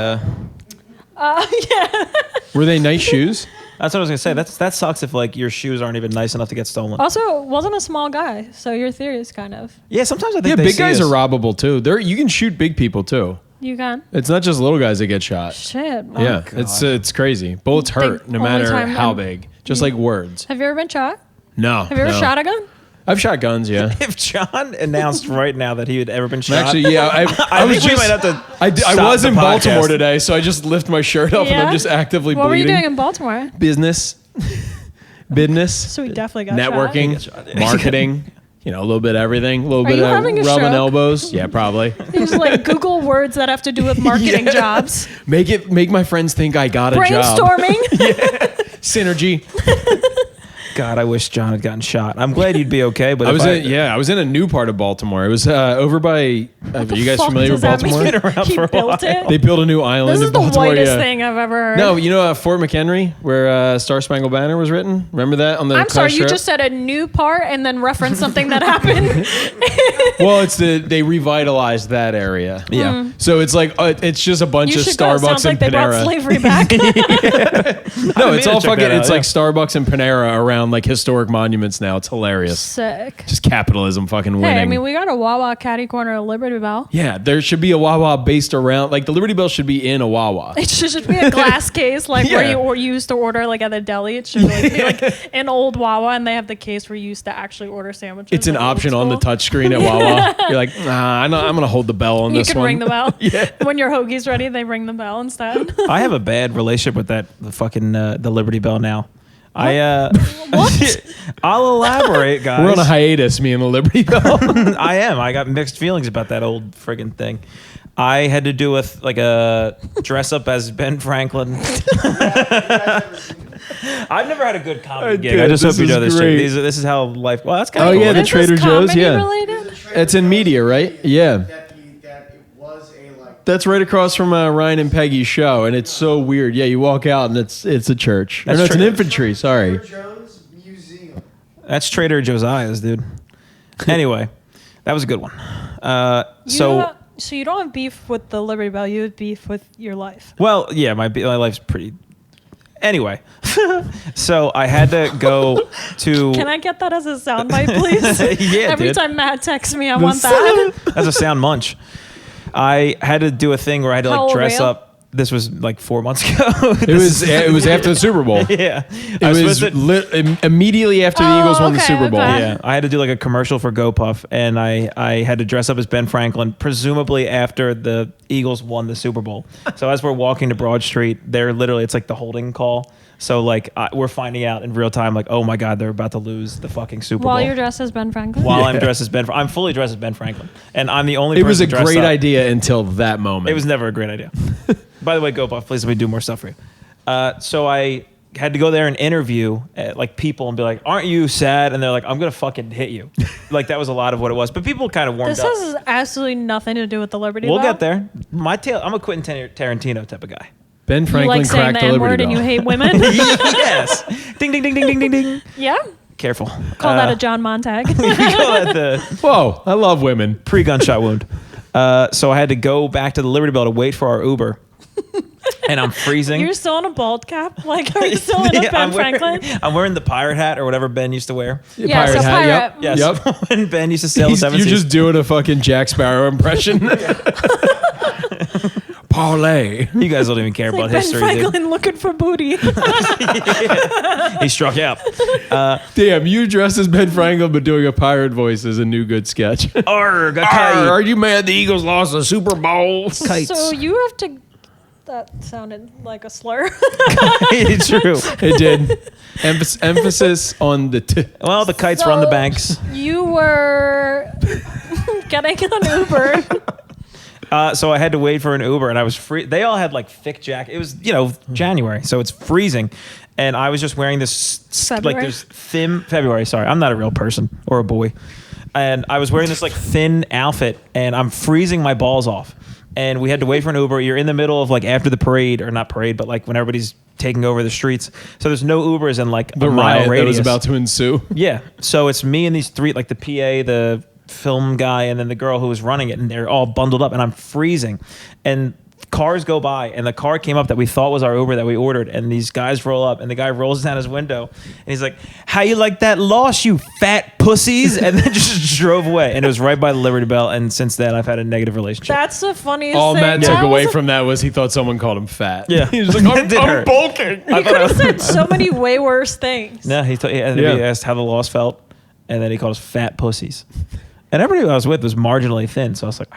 Speaker 3: Yeah.
Speaker 5: Were they nice shoes?
Speaker 4: That's what I was gonna say. That sucks if like your shoes aren't even nice enough to get stolen.
Speaker 3: Also, wasn't a small guy, so your theory is kind of.
Speaker 4: Yeah, sometimes I think
Speaker 5: Yeah,
Speaker 4: they
Speaker 5: big
Speaker 4: see
Speaker 5: guys
Speaker 4: us.
Speaker 5: are robbable too. You can shoot big people too.
Speaker 3: You can.
Speaker 5: It's not just little guys that get shot.
Speaker 3: Shit. Oh,
Speaker 5: Yeah, it's crazy. Bullets hurt no
Speaker 3: only
Speaker 5: matter
Speaker 3: time
Speaker 5: how
Speaker 3: I'm-
Speaker 5: big. Just like words.
Speaker 3: Have you ever been shot?
Speaker 5: No.
Speaker 3: Have you ever shot a gun?
Speaker 5: I've shot guns. Yeah.
Speaker 4: If John announced right now that he had ever been shot,
Speaker 5: Actually, yeah.
Speaker 4: I
Speaker 5: was
Speaker 4: think we
Speaker 5: just-
Speaker 4: might have to.
Speaker 5: I
Speaker 4: stop
Speaker 5: was
Speaker 4: the
Speaker 5: in Baltimore
Speaker 4: podcast.
Speaker 5: today, so I just lift my shirt up and
Speaker 3: Yeah?
Speaker 5: I'm just actively
Speaker 3: What were you
Speaker 5: bleeding.
Speaker 3: doing in Baltimore?
Speaker 5: Business. Business.
Speaker 3: So we definitely got
Speaker 5: Networking.
Speaker 3: shot.
Speaker 5: Marketing. You know, a little bit of everything. A little
Speaker 3: Are
Speaker 5: bit
Speaker 3: you
Speaker 5: of
Speaker 3: having a
Speaker 5: rubbing
Speaker 3: stroke?
Speaker 5: elbows. Yeah, probably.
Speaker 3: You just like Google words that have to do with marketing jobs.
Speaker 5: Make my friends think I got a job.
Speaker 3: Brainstorming.
Speaker 5: Synergy.
Speaker 4: God, I wish John had gotten shot. I'm glad you'd be okay, but
Speaker 5: I
Speaker 4: if
Speaker 5: was in a new part of Baltimore. It was over by. Are you guys
Speaker 3: fuck
Speaker 5: familiar with
Speaker 3: does that
Speaker 5: Baltimore?
Speaker 3: mean?
Speaker 4: Been around
Speaker 3: He
Speaker 4: for a
Speaker 3: built
Speaker 4: while.
Speaker 3: it.
Speaker 5: They built a new island
Speaker 3: This is
Speaker 5: in
Speaker 3: the
Speaker 5: Baltimore.
Speaker 3: whitest
Speaker 5: yeah.
Speaker 3: thing I've ever heard.
Speaker 5: No, you know Fort McHenry, where Star Spangled Banner was written. Remember that on the.
Speaker 3: I'm sorry,
Speaker 5: Clash
Speaker 3: you
Speaker 5: Road?
Speaker 3: just said a new part and then referenced something that happened.
Speaker 5: Well, they revitalized that area.
Speaker 4: Yeah.
Speaker 5: So it's like it's just a bunch
Speaker 3: You
Speaker 5: of
Speaker 3: should go. It
Speaker 5: Starbucks
Speaker 3: sounds like
Speaker 5: and
Speaker 3: they brought
Speaker 5: Panera.
Speaker 3: slavery back.
Speaker 5: No, it's
Speaker 4: mean to
Speaker 5: all
Speaker 4: check
Speaker 5: fucking.
Speaker 4: that out,
Speaker 5: It's
Speaker 4: yeah.
Speaker 5: like Starbucks and Panera around like historic monuments now. It's hilarious.
Speaker 3: Sick.
Speaker 5: Just capitalism fucking winning.
Speaker 3: Hey, I mean, we got a Wawa catty corner at Liberty Bell.
Speaker 5: yeah, there should be a Wawa based around like the Liberty Bell should be in a Wawa.
Speaker 3: It should just be a glass case, like where
Speaker 5: Yeah.
Speaker 3: you used to order, like at the deli. It should really be like an old Wawa, and they have the case where you used to actually order sandwiches.
Speaker 5: It's an
Speaker 3: like old
Speaker 5: option on the
Speaker 3: school.
Speaker 5: touchscreen at Wawa. You're like, nah, I'm gonna hold the bell on
Speaker 3: You
Speaker 5: this
Speaker 3: can
Speaker 5: one.
Speaker 3: ring the bell.
Speaker 5: Yeah.
Speaker 3: When your hoagie's ready, they ring the bell instead.
Speaker 4: I have a bad relationship with the fucking the Liberty Bell now.
Speaker 3: What?
Speaker 4: I'll elaborate, guys.
Speaker 5: We're on a hiatus, me and the Liberty Bell.
Speaker 4: I am. I got mixed feelings about that old friggin' thing. I had to do with like a dress up as Ben Franklin. I've never had a good comedy gig. I
Speaker 5: Dude,
Speaker 4: just hope
Speaker 5: this
Speaker 4: you know
Speaker 5: is
Speaker 4: this
Speaker 5: great.
Speaker 4: shit. This is how life. Well, that's kind
Speaker 5: Oh,
Speaker 4: of cool.
Speaker 5: yeah, the
Speaker 3: This is
Speaker 5: Trader Joe's,
Speaker 3: comedy
Speaker 5: yeah.
Speaker 3: related?
Speaker 5: It's in media, right? Yeah.
Speaker 2: That it was a like.
Speaker 5: That's right across from Ryan and Peggy's show, and it's so weird. Yeah, you walk out and it's a church. Or
Speaker 4: That's
Speaker 5: no, it's an
Speaker 4: true.
Speaker 5: infantry. Sorry.
Speaker 2: Joe's Museum.
Speaker 4: That's Trader Josiah's, dude. Anyway, that was a good one.
Speaker 3: So you don't have beef with the Liberty Bell. You have beef with your life.
Speaker 4: Well, yeah, my life's pretty. Anyway, so I had to go to.
Speaker 3: Can I get that as a soundbite, please?
Speaker 4: Yeah,
Speaker 3: Every
Speaker 4: dude.
Speaker 3: time Matt texts me, I want that.
Speaker 4: That's a sound munch. I had to do a thing where I had to
Speaker 3: How
Speaker 4: like
Speaker 3: old
Speaker 4: dress
Speaker 3: were you?
Speaker 4: up. This was like 4 months ago.
Speaker 5: It was after the Super Bowl.
Speaker 4: Yeah,
Speaker 5: It was immediately after the Eagles won the
Speaker 3: okay,
Speaker 5: Super Bowl.
Speaker 3: okay.
Speaker 4: Yeah, I had to do like a commercial for GoPuff, and I had to dress up as Ben Franklin, presumably after the Eagles won the Super Bowl. So as we're walking to Broad Street, it's like the holding call. So like we're finding out in real time, like, oh my God, they're about to lose the fucking Super Bowl.
Speaker 3: While you're dressed as Ben Franklin?
Speaker 4: While I'm dressed as I'm fully dressed as Ben Franklin, and I'm the only.
Speaker 5: It was a
Speaker 4: person dressed
Speaker 5: great
Speaker 4: up.
Speaker 5: idea until that moment.
Speaker 4: It was never a great idea. By the way, GoPuff, please let me do more stuff for you. So I had to go there and interview like people and be like, "Aren't you sad?" And they're like, "I'm gonna fucking hit you." Like that was a lot of what it was. But people kind of warmed
Speaker 3: This
Speaker 4: up.
Speaker 3: has absolutely nothing to do with the Liberty
Speaker 4: We'll
Speaker 3: Bell.
Speaker 4: get there. I'm a Quentin Tarantino type of guy.
Speaker 5: Ben
Speaker 3: You
Speaker 5: Franklin
Speaker 3: like saying
Speaker 5: cracked
Speaker 3: the
Speaker 5: the
Speaker 3: N-word
Speaker 5: Liberty
Speaker 3: and
Speaker 5: Bell.
Speaker 3: you hate women?
Speaker 4: Yes. Ding ding ding ding ding ding ding.
Speaker 3: Yeah?
Speaker 4: Careful.
Speaker 3: Call that a John Montag.
Speaker 4: We call that the
Speaker 5: Whoa, I love women.
Speaker 4: pre-gunshot wound. So I had to go back to the Liberty Bell to wait for our Uber. And I'm freezing.
Speaker 3: You're still in a bald cap? Like, are you still in a
Speaker 4: Yeah,
Speaker 3: Ben Franklin?
Speaker 4: I'm wearing the pirate hat or whatever Ben used to wear.
Speaker 3: Yeah, so
Speaker 5: Pirate hat, yep.
Speaker 3: pirate.
Speaker 4: Yes.
Speaker 5: Yep.
Speaker 4: When Ben used to sail the seven
Speaker 5: You're
Speaker 4: seas.
Speaker 5: just doing a fucking Jack Sparrow impression. Parlay.
Speaker 4: You guys don't even care about
Speaker 3: Like Ben
Speaker 4: history,
Speaker 3: Franklin looking for booty.
Speaker 4: dude. He struck out.
Speaker 5: Damn, you dressed as Ben Franklin but doing a pirate voice is a new good sketch.
Speaker 4: Arrgh, a
Speaker 5: Arr,
Speaker 4: kite.
Speaker 5: are you mad the Eagles lost the Super Bowl?
Speaker 4: Kites.
Speaker 3: So you have to... That sounded like a slur.
Speaker 4: It's true.
Speaker 5: It did. Emphasis on the
Speaker 4: Well, the kites were on the
Speaker 3: So-
Speaker 4: banks.
Speaker 3: You were getting an Uber.
Speaker 4: So I had to wait for an Uber, and I was free. They all had like thick jacket. It was, January, so it's freezing, and I was just wearing this
Speaker 3: February?
Speaker 4: like this thin February. Sorry, I'm not a real person or a boy, and I was wearing this like thin outfit, and I'm freezing my balls off. And we had to wait for an Uber. You're in the middle of like after the parade, or not parade, but like when everybody's taking over the streets. So there's no Ubers in like
Speaker 5: the
Speaker 4: a mile
Speaker 5: riot that
Speaker 4: radius.
Speaker 5: was about to ensue.
Speaker 4: Yeah. So it's me and these three, like the PA, the film guy, and then the girl who was running it, and they're all bundled up, and I'm freezing. And cars go by, and the car came up that we thought was our Uber that we ordered, and these guys roll up, and the guy rolls down his window, and he's like, "How you like that loss, you fat pussies?" And then just drove away, and it was right by the Liberty Bell. And since then, I've had a negative relationship.
Speaker 3: That's the funniest
Speaker 5: All
Speaker 3: thing.
Speaker 5: Matt
Speaker 3: That
Speaker 5: took away
Speaker 3: was-
Speaker 5: from that was he thought someone called him fat.
Speaker 4: Yeah.
Speaker 5: He was like,
Speaker 4: That did
Speaker 5: I'm
Speaker 4: hurt.
Speaker 5: bulking.
Speaker 3: You could have said so many way worse things.
Speaker 4: No, he
Speaker 5: Yeah.
Speaker 4: asked how the loss felt, and then he called us fat pussies. And everybody I was with was marginally thin, so I was like,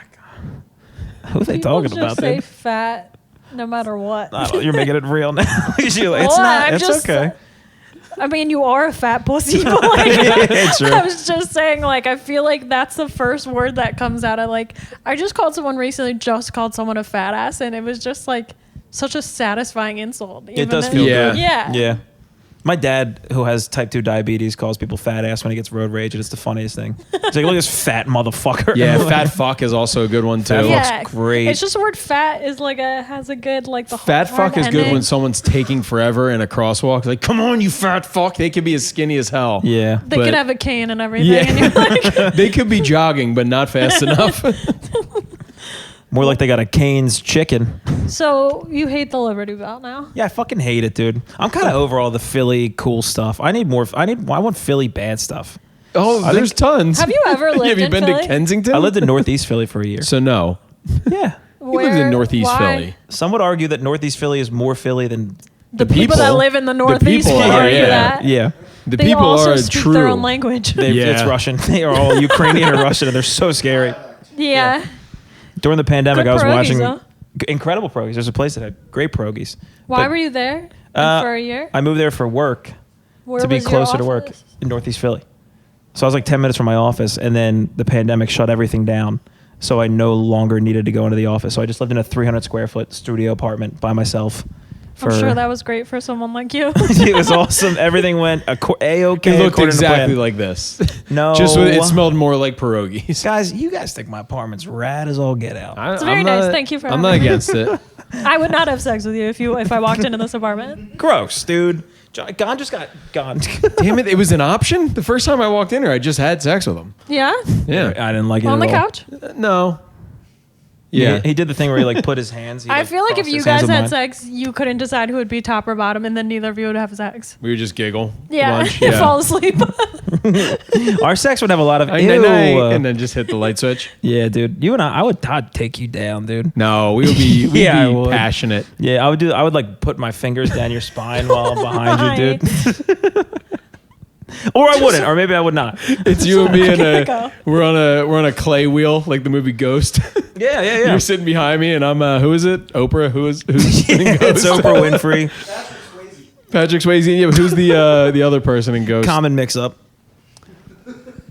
Speaker 4: "Who are they
Speaker 3: People
Speaker 4: talking
Speaker 3: just
Speaker 4: about?"
Speaker 3: say
Speaker 4: Dude?
Speaker 3: fat no matter what.
Speaker 4: I don't- you're making it real now. it's
Speaker 3: Well,
Speaker 4: not.
Speaker 3: I'm
Speaker 4: It's
Speaker 3: just-
Speaker 4: okay.
Speaker 3: I mean, you are a fat pussy, but like,
Speaker 4: It's true.
Speaker 3: I was just saying, like, I feel like that's the first word that comes out of, like, I just called someone recently, just called someone a fat ass, and it was just, like, such a satisfying insult.
Speaker 4: It does feel
Speaker 5: Yeah.
Speaker 4: good.
Speaker 3: Yeah.
Speaker 4: Yeah. My dad, who has type 2 diabetes, calls people fat ass when he gets road rage, and it's the funniest thing. He's like, "Look at this fat motherfucker."
Speaker 5: Yeah, fat fuck is also a good one too.
Speaker 4: Fat fuck's
Speaker 3: Yeah,
Speaker 4: great.
Speaker 3: It's just the word fat is like has a good like the
Speaker 5: Fat
Speaker 3: hard
Speaker 5: fuck is good
Speaker 3: ending.
Speaker 5: when someone's taking forever in a crosswalk. Like, come on, you fat fuck. They could be as skinny as hell.
Speaker 4: Yeah.
Speaker 3: They
Speaker 5: but-
Speaker 3: could have a cane and everything, and you're like,
Speaker 5: They could be jogging, but not fast enough.
Speaker 4: More like they got a Cane's chicken.
Speaker 3: so you hate the Liberty Bell now?
Speaker 4: Yeah, I fucking hate it, dude. I'm kind of over all the Philly cool stuff. I want Philly bad stuff.
Speaker 5: Oh, there's tons.
Speaker 3: Have you ever lived
Speaker 5: Have you
Speaker 3: in
Speaker 5: been
Speaker 3: Philly?
Speaker 5: to Kensington?
Speaker 4: I lived in Northeast Philly for a year.
Speaker 5: So no.
Speaker 4: Yeah.
Speaker 5: You lived in Northeast
Speaker 3: why?
Speaker 5: Philly.
Speaker 4: Some would argue that Northeast Philly is more Philly than
Speaker 3: The people that
Speaker 5: people-
Speaker 3: live in the Northeast
Speaker 5: people
Speaker 3: would
Speaker 5: are,
Speaker 3: argue
Speaker 5: yeah.
Speaker 3: that.
Speaker 4: yeah.
Speaker 5: The
Speaker 3: They
Speaker 5: people
Speaker 3: also
Speaker 5: are
Speaker 3: speak
Speaker 5: true.
Speaker 3: their own language.
Speaker 5: Yeah.
Speaker 4: It's Russian. They are all Ukrainian or Russian, and they're so scary.
Speaker 3: yeah.
Speaker 4: During the pandemic,
Speaker 3: Good
Speaker 4: I was
Speaker 3: pierogies,
Speaker 4: watching
Speaker 3: though.
Speaker 4: incredible pierogies. There's a place that had great pierogies.
Speaker 3: Why
Speaker 4: But,
Speaker 3: were you there for a year?
Speaker 4: I moved there for work
Speaker 3: Where
Speaker 4: to be
Speaker 3: was your
Speaker 4: closer to work
Speaker 3: office?
Speaker 4: in Northeast Philly. So I was like 10 minutes from my office, and then the pandemic shut everything down. So I no longer needed to go into the office. So I just lived in a 300 square foot studio apartment by myself.
Speaker 3: I'm sure that was great for someone like you.
Speaker 4: It was awesome. Everything went A-OK.
Speaker 5: It looked
Speaker 4: according to
Speaker 5: exactly
Speaker 4: plan.
Speaker 5: like this.
Speaker 4: No.
Speaker 5: Just with, it smelled more like pierogies.
Speaker 4: Guys, you guys think my apartment's rad as all get out.
Speaker 5: It's
Speaker 3: very nice. Thank you for
Speaker 5: I'm
Speaker 3: having
Speaker 5: not
Speaker 3: me.
Speaker 5: against it.
Speaker 3: I would not have sex with you if I walked into this apartment.
Speaker 4: Gross, dude. Gon just got gone.
Speaker 5: Damn it, it was an option? The first time I walked in here, I just had sex with him.
Speaker 3: Yeah?
Speaker 5: Yeah.
Speaker 4: I didn't like it
Speaker 3: On
Speaker 4: at
Speaker 3: the
Speaker 4: all.
Speaker 3: couch?
Speaker 5: No.
Speaker 4: Yeah,
Speaker 5: Yeah.
Speaker 4: he did the thing where he like put his hands. He,
Speaker 3: I feel like if
Speaker 4: crossed
Speaker 3: you
Speaker 4: his hands
Speaker 3: guys
Speaker 4: with
Speaker 3: had
Speaker 4: mine.
Speaker 3: sex, you couldn't decide who would be top or bottom, and then neither of you would have sex.
Speaker 5: We would just giggle.
Speaker 3: Yeah,
Speaker 5: Lunch,
Speaker 3: you fall asleep.
Speaker 4: Our sex would have a lot of
Speaker 5: Night,
Speaker 4: ew.
Speaker 5: night, night, and then just hit the light switch.
Speaker 4: Yeah, dude. You and I'd take you down, dude.
Speaker 5: No, we would be, we'd
Speaker 4: Yeah, I
Speaker 5: be
Speaker 4: would.
Speaker 5: passionate.
Speaker 4: Yeah, I would like put my fingers down your spine while I'm behind you, dude. Or I wouldn't, or maybe I would not.
Speaker 5: It's you and me in
Speaker 3: Okay,
Speaker 5: a
Speaker 3: go.
Speaker 5: we're on a clay wheel like the movie Ghost.
Speaker 4: Yeah, yeah,
Speaker 5: You're sitting behind me, and I'm who is it? Oprah. Who's in Ghost?
Speaker 4: It's Oprah Winfrey.
Speaker 2: Patrick Swayze.
Speaker 5: Patrick Swayze. Yeah, but who's the other person in Ghost?
Speaker 4: Common mix-up.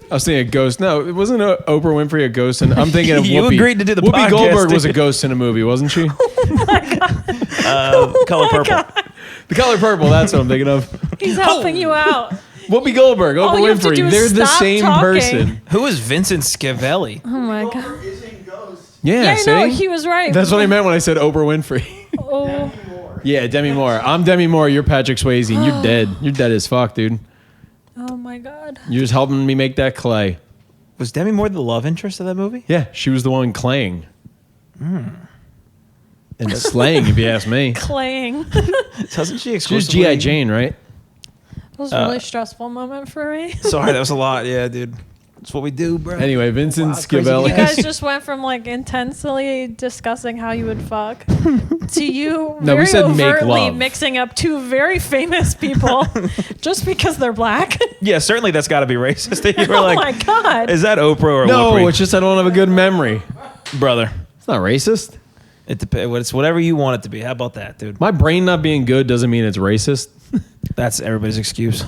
Speaker 5: I was thinking a ghost. No, it wasn't Oprah Winfrey a ghost. And I'm thinking of
Speaker 4: You
Speaker 5: Whoopi.
Speaker 4: agreed to do the
Speaker 5: Whoopi
Speaker 4: podcast,
Speaker 5: Goldberg was a
Speaker 4: dude.
Speaker 5: ghost in a movie, wasn't she?
Speaker 4: Color Purple.
Speaker 5: The Color Purple. That's what I'm thinking of.
Speaker 3: He's helping you out.
Speaker 5: Whoopi Goldberg, Oprah
Speaker 3: All you have to
Speaker 5: Winfrey.
Speaker 3: do is
Speaker 5: They're the
Speaker 3: stop
Speaker 5: same
Speaker 3: talking.
Speaker 5: person.
Speaker 4: Who is Vincent Schiavelli?
Speaker 3: Oh my god.
Speaker 2: Goldberg is in Ghost.
Speaker 5: Yeah,
Speaker 3: Yeah,
Speaker 5: see?
Speaker 3: no, he was right.
Speaker 5: That's what I meant when I said Oprah Winfrey.
Speaker 3: Oh,
Speaker 5: Yeah, Demi Moore. I'm Demi Moore. You're Patrick Swayze. And you're dead. You're dead as fuck, dude.
Speaker 3: oh my god.
Speaker 5: You're just helping me make that clay.
Speaker 4: Was Demi Moore the love interest of that movie?
Speaker 5: Yeah, she was the one claying. And slaying, if you ask me.
Speaker 3: Claying.
Speaker 4: Doesn't she
Speaker 5: She was
Speaker 4: exclusively?
Speaker 5: G.I. Jane, right?
Speaker 3: That was a really stressful moment for me.
Speaker 4: Sorry, that was a lot. Yeah, dude. That's what we do, bro.
Speaker 5: Anyway, Vincent
Speaker 4: Wow, it's crazy.
Speaker 5: Schiavelli.
Speaker 3: You guys just went from like intensely discussing how you would fuck to you
Speaker 5: No, we
Speaker 3: very
Speaker 5: said make
Speaker 3: overtly
Speaker 5: love.
Speaker 3: mixing up two very famous people just because they're black.
Speaker 4: Yeah, certainly that's got to be racist. You were
Speaker 3: Oh
Speaker 4: like,
Speaker 3: my god.
Speaker 4: is that Oprah or
Speaker 5: No,
Speaker 4: Whoopi?
Speaker 5: it's just I don't have a good memory.
Speaker 4: Brother.
Speaker 5: It's not racist.
Speaker 4: It depends. It's whatever you want it to be. How about that, dude?
Speaker 5: My brain not being good doesn't mean it's racist.
Speaker 4: That's everybody's excuse.
Speaker 5: I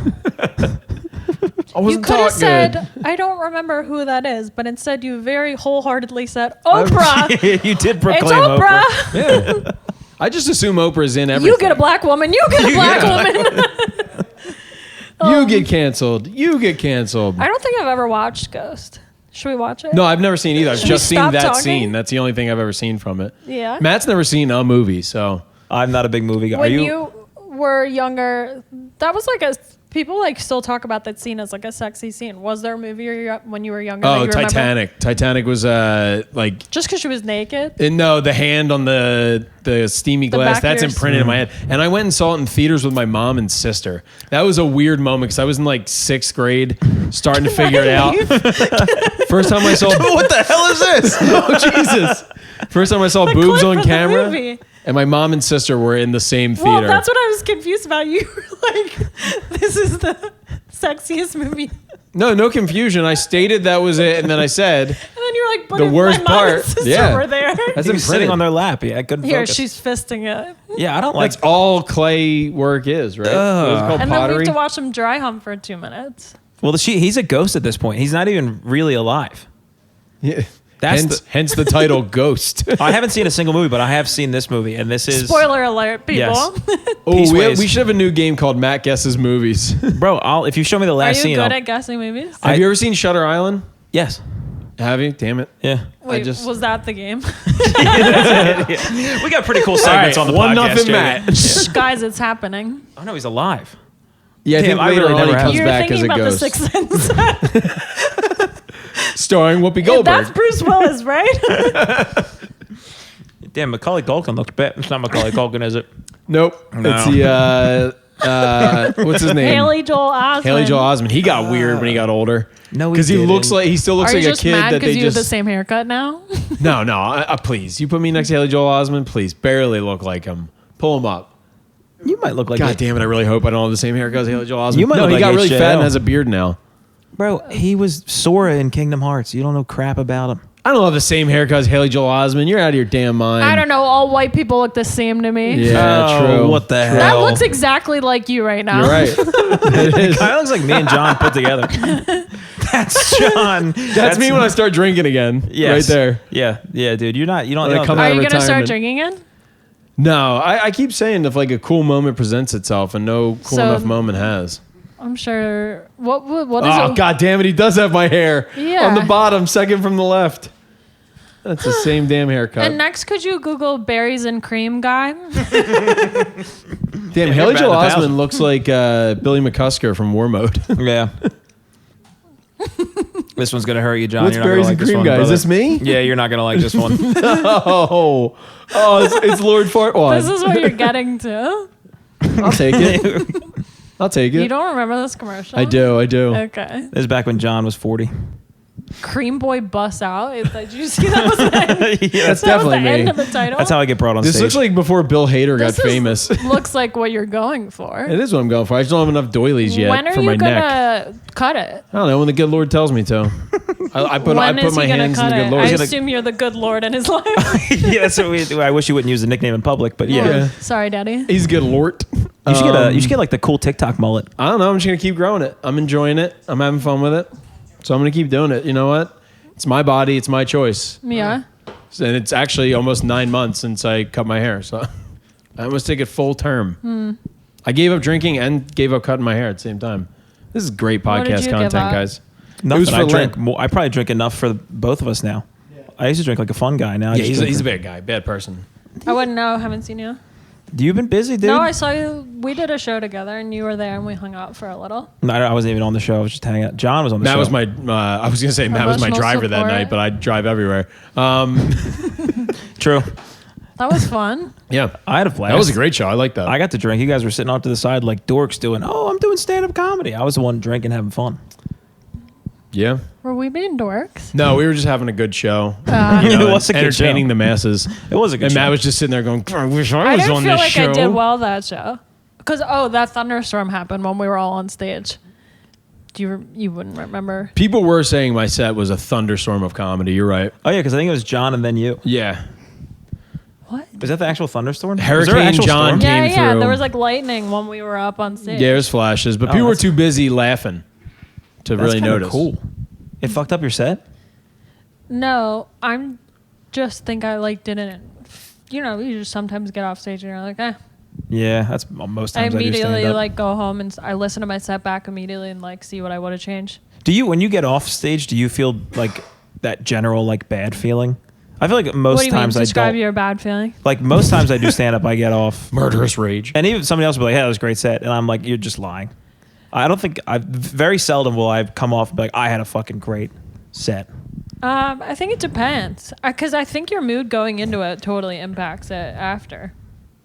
Speaker 3: You
Speaker 5: wasn't
Speaker 3: could have
Speaker 5: taught
Speaker 3: said,
Speaker 5: good.
Speaker 3: I don't remember who that is, but instead you very wholeheartedly said, Oprah.
Speaker 4: You did
Speaker 3: It's
Speaker 4: proclaim
Speaker 3: Oprah.
Speaker 5: Yeah. I just assume Oprah's in everything.
Speaker 3: You get a black woman. You get a black woman.
Speaker 5: You get canceled. You get canceled.
Speaker 3: I don't think I've ever watched Ghost. Should we watch it?
Speaker 5: No, I've never seen either. I've
Speaker 3: Should
Speaker 5: just
Speaker 3: we
Speaker 5: seen
Speaker 3: stop
Speaker 5: that
Speaker 3: talking?
Speaker 5: scene. That's the only thing I've ever seen from it.
Speaker 3: Yeah.
Speaker 5: Matt's never seen a movie, so
Speaker 4: I'm not a big movie guy. Are
Speaker 3: When
Speaker 4: you?
Speaker 3: you were younger, that was like a People like still talk about that scene as like a sexy scene. Was there a movie when you were younger? that
Speaker 5: Oh,
Speaker 3: you remember?
Speaker 5: Titanic. Titanic was like.
Speaker 3: Just because she was naked.
Speaker 5: No, the hand on the steamy glass,
Speaker 3: back
Speaker 5: that's
Speaker 3: of your-
Speaker 5: imprinted in my head. And I went and saw it in theaters with my mom and sister. That was a weird moment because I was in like 6th grade, starting to figure it out. First time I saw...
Speaker 4: What the hell is this?
Speaker 5: Oh, Jesus. First time I saw boobs
Speaker 3: clip
Speaker 5: on
Speaker 3: from the
Speaker 5: camera.
Speaker 3: movie.
Speaker 5: And my mom and sister were in the same theater.
Speaker 3: Well, that's what I was confused about. You were like, this is the sexiest movie.
Speaker 5: No confusion. I stated that was it, and then I said...
Speaker 3: And then you're like, but
Speaker 5: The
Speaker 3: if
Speaker 5: worst
Speaker 3: my mom
Speaker 5: part-
Speaker 3: and sister
Speaker 5: yeah.
Speaker 3: were there.
Speaker 5: That's
Speaker 4: He was sitting
Speaker 5: imprinted.
Speaker 4: on their lap. Yeah, I couldn't
Speaker 3: Here,
Speaker 4: focus.
Speaker 3: she's fisting it.
Speaker 4: Yeah, I don't like...
Speaker 5: That's all clay work is, right? What is it called,
Speaker 3: And then we
Speaker 5: pottery?
Speaker 3: have to watch him dry hump for 2 minutes.
Speaker 4: Well, he's a ghost at this point. He's not even really alive.
Speaker 5: Yeah.
Speaker 4: That's
Speaker 5: Hence the title Ghost.
Speaker 4: I haven't seen a single movie, but I have seen this movie, and this is...
Speaker 3: Spoiler alert, people.
Speaker 4: Yes.
Speaker 5: Oh,
Speaker 4: Peaceways.
Speaker 5: we should have a new game called Matt Guesses Movies.
Speaker 4: Bro, if you show me the
Speaker 3: Are
Speaker 4: last
Speaker 3: you
Speaker 4: scene...
Speaker 3: good
Speaker 4: I'll-
Speaker 3: at guessing movies?
Speaker 5: Have you ever seen Shutter Island?
Speaker 4: Yes.
Speaker 5: Have you? Damn it.
Speaker 4: Yeah.
Speaker 3: Wait,
Speaker 5: just-
Speaker 3: was that the game?
Speaker 4: We got pretty cool segments on the
Speaker 5: One
Speaker 4: podcast.
Speaker 5: nothing,
Speaker 4: Jamie.
Speaker 5: Matt.
Speaker 3: Shh, guys, it's happening.
Speaker 4: Oh, no, he's alive.
Speaker 5: Yeah, I
Speaker 4: Damn,
Speaker 5: think
Speaker 4: I
Speaker 5: later
Speaker 4: really
Speaker 5: on
Speaker 4: never
Speaker 5: he
Speaker 4: have.
Speaker 5: comes
Speaker 3: You're
Speaker 5: back as
Speaker 3: thinking
Speaker 5: a
Speaker 3: about the
Speaker 5: ghost.
Speaker 3: Sixth Sense.
Speaker 5: Starring Whoopi
Speaker 3: That's
Speaker 5: Goldberg.
Speaker 3: Bruce Willis, right?
Speaker 4: Damn, Macaulay Culkin looks bad. It's not Macaulay Culkin, is it?
Speaker 5: Nope.
Speaker 4: No.
Speaker 5: It's the, what's his name?
Speaker 3: Haley Joel Osment.
Speaker 5: Haley Joel Osment. He got weird when he got older.
Speaker 4: No, he
Speaker 5: Because he looks
Speaker 4: didn't.
Speaker 5: like, he still looks
Speaker 3: Are
Speaker 5: like
Speaker 3: you
Speaker 5: a
Speaker 3: just
Speaker 5: kid
Speaker 3: mad
Speaker 5: that
Speaker 3: because
Speaker 5: they
Speaker 3: you have
Speaker 5: just...
Speaker 3: the same haircut now?
Speaker 5: No, please. You put me next to Haley Joel Osment, please. Barely look like him. Pull him up.
Speaker 4: You might look like
Speaker 5: God
Speaker 4: it.
Speaker 5: damn it, I really hope I don't have the same haircut as Haley Joel Osment.
Speaker 4: You might
Speaker 5: no,
Speaker 4: look
Speaker 5: he
Speaker 4: like
Speaker 5: got really
Speaker 4: HJL.
Speaker 5: fat and has a beard now.
Speaker 4: Bro, he was Sora in Kingdom Hearts. You don't know crap about him.
Speaker 5: I don't have the same haircut as Haley Joel Osment. You're out of your damn mind.
Speaker 3: I don't know. All white people look the same to me.
Speaker 5: Yeah,
Speaker 4: Oh,
Speaker 5: true.
Speaker 4: what the
Speaker 5: True.
Speaker 3: That
Speaker 4: hell?
Speaker 3: looks exactly like you right now.
Speaker 5: You're right. It is.
Speaker 4: Kind of looks like me and John put together. That's John.
Speaker 5: That's me when I start drinking again.
Speaker 4: Yes.
Speaker 5: Right there.
Speaker 4: Yeah, dude. You're not. You don't.
Speaker 5: When I
Speaker 4: You
Speaker 5: come
Speaker 4: don't
Speaker 5: out
Speaker 3: Are
Speaker 5: of
Speaker 3: you going to start
Speaker 5: retirement.
Speaker 3: drinking again?
Speaker 5: No, I keep saying if like a cool moment presents itself and no cool
Speaker 3: So-
Speaker 5: enough moment has.
Speaker 3: I'm sure. What is
Speaker 5: Oh,
Speaker 3: it?
Speaker 5: God damn it. He does have my hair.
Speaker 3: Yeah.
Speaker 5: On the bottom, second from the left. That's the same damn haircut.
Speaker 3: And next, could you Google berries and cream guy?
Speaker 5: Damn, Haley
Speaker 4: you're
Speaker 5: Joel
Speaker 4: batting 1,000.
Speaker 5: Osment looks like Billy McCusker from War Mode.
Speaker 4: Yeah. This one's gonna hurt you, John.
Speaker 5: What's
Speaker 4: You're not gonna
Speaker 5: berries
Speaker 4: like
Speaker 5: and
Speaker 4: this
Speaker 5: cream
Speaker 4: one,
Speaker 5: guy? Is
Speaker 4: brother.
Speaker 5: this me?
Speaker 4: Yeah, you're not gonna like this one.
Speaker 5: Oh, it's Lord Fartwad.
Speaker 3: This is what you're getting to.
Speaker 5: I'll take it. I'll take it.
Speaker 3: You don't remember this commercial?
Speaker 5: I do.
Speaker 3: Okay.
Speaker 4: This is back when John was 40.
Speaker 3: Cream Boy busts out. Did you see that was the end?
Speaker 4: Yeah,
Speaker 5: That's
Speaker 3: That was
Speaker 5: definitely
Speaker 3: the end
Speaker 5: me.
Speaker 3: of the title.
Speaker 4: that's how I get brought on
Speaker 5: This
Speaker 4: stage.
Speaker 5: looks like before Bill Hader got
Speaker 3: This is-
Speaker 5: famous.
Speaker 3: looks like what you're going for.
Speaker 5: It is what I'm going for. I just don't have enough doilies yet
Speaker 3: When are
Speaker 5: for
Speaker 3: you
Speaker 5: my neck.
Speaker 3: gonna cut it?
Speaker 5: I don't know when the good Lord tells me to. I put
Speaker 3: When is
Speaker 5: my
Speaker 3: he gonna
Speaker 5: hands in
Speaker 3: cut
Speaker 5: the good
Speaker 3: it?
Speaker 5: Lord.
Speaker 3: I
Speaker 4: He's gonna-
Speaker 3: assume you're the good Lord in his life.
Speaker 4: yeah, that's what we. I wish you wouldn't use the nickname in public, but yeah.
Speaker 5: Yeah.
Speaker 3: Sorry, Daddy.
Speaker 5: He's good Lord.
Speaker 4: You should get like the cool TikTok mullet.
Speaker 5: I don't know. I'm just gonna keep growing it. I'm enjoying it. I'm having fun with it. So I'm gonna keep doing it. You know what? It's my body. It's my choice.
Speaker 3: Yeah.
Speaker 5: And it's actually almost 9 months since I cut my hair. So I almost take it full term. I gave up drinking and gave up cutting my hair at the same time. This is great
Speaker 3: What did
Speaker 5: podcast
Speaker 3: you
Speaker 5: content,
Speaker 3: give up?
Speaker 5: guys.
Speaker 4: Nothing.
Speaker 5: was for
Speaker 4: I drink
Speaker 5: Lent.
Speaker 4: more. I probably drink enough for both of us now. I used to drink like a fun guy. Now I
Speaker 5: Yeah,
Speaker 4: just drink
Speaker 5: he's a
Speaker 4: for-
Speaker 5: bad guy, bad person.
Speaker 3: I wouldn't know. Haven't seen you.
Speaker 4: You've been busy, dude.
Speaker 3: No, I saw you. We did a show together, and you were there, and we hung out for a little.
Speaker 4: No, I wasn't even on the show. I was just hanging out. John was on the
Speaker 5: Matt
Speaker 4: show.
Speaker 5: was my. I was gonna say Matt was my
Speaker 3: Emotional
Speaker 5: driver that
Speaker 3: support.
Speaker 5: night, but I drive everywhere.
Speaker 4: True.
Speaker 3: That was fun.
Speaker 5: Yeah,
Speaker 4: I had a blast.
Speaker 5: that was a great show. I like that.
Speaker 4: I got to drink. You guys were sitting off to the side like dorks doing, oh, I'm doing stand-up comedy. I was the one drinking, having fun.
Speaker 5: yeah.
Speaker 3: Were we being dorks?
Speaker 5: No, we were just having a good show.
Speaker 4: It was a good
Speaker 5: entertaining
Speaker 4: show.
Speaker 5: the masses.
Speaker 4: It was a good
Speaker 5: And
Speaker 4: show.
Speaker 5: Matt was just sitting there going, I wish I
Speaker 3: I
Speaker 5: was
Speaker 3: didn't
Speaker 5: on
Speaker 3: feel
Speaker 5: this
Speaker 3: like
Speaker 5: show.
Speaker 3: I did well that show. Because, that thunderstorm happened when we were all on stage. You wouldn't remember.
Speaker 5: People were saying my set was a thunderstorm of comedy. You're right.
Speaker 4: Oh, yeah, because I think it was John and then you.
Speaker 5: Yeah.
Speaker 3: What?
Speaker 4: Is that the actual thunderstorm? Was
Speaker 5: Hurricane
Speaker 4: there an actual
Speaker 5: John
Speaker 4: storm?
Speaker 5: came
Speaker 3: Yeah,
Speaker 5: through.
Speaker 3: there was like lightning when we were up on stage.
Speaker 5: Yeah, there's flashes, but
Speaker 4: Oh,
Speaker 5: people were
Speaker 4: that's-
Speaker 5: too busy laughing to
Speaker 4: That's
Speaker 5: really
Speaker 4: kinda
Speaker 5: notice.
Speaker 4: cool. It fucked up your set?
Speaker 3: No, I'm just think I like didn't. You know, you just sometimes get off stage and you're like, eh.
Speaker 4: Yeah, that's most
Speaker 3: I
Speaker 4: times I do
Speaker 3: immediately
Speaker 4: stand up.
Speaker 3: like go home and I listen to my set back immediately and like see what I would have changed.
Speaker 4: Do you, when you get off stage, do you feel like that general like bad feeling? I feel like most
Speaker 3: What do you mean?
Speaker 4: times I
Speaker 3: Describe
Speaker 4: don't.
Speaker 3: your bad feeling.
Speaker 4: Like most times I do stand up, I get off.
Speaker 5: Murderous rage.
Speaker 4: And even somebody else will be like, "Hey, that was a great set," and I'm like, "You're just lying." I don't think very seldom will I come off and be like, I had a fucking great set.
Speaker 3: I think it depends. Because I think your mood going into it totally impacts it after.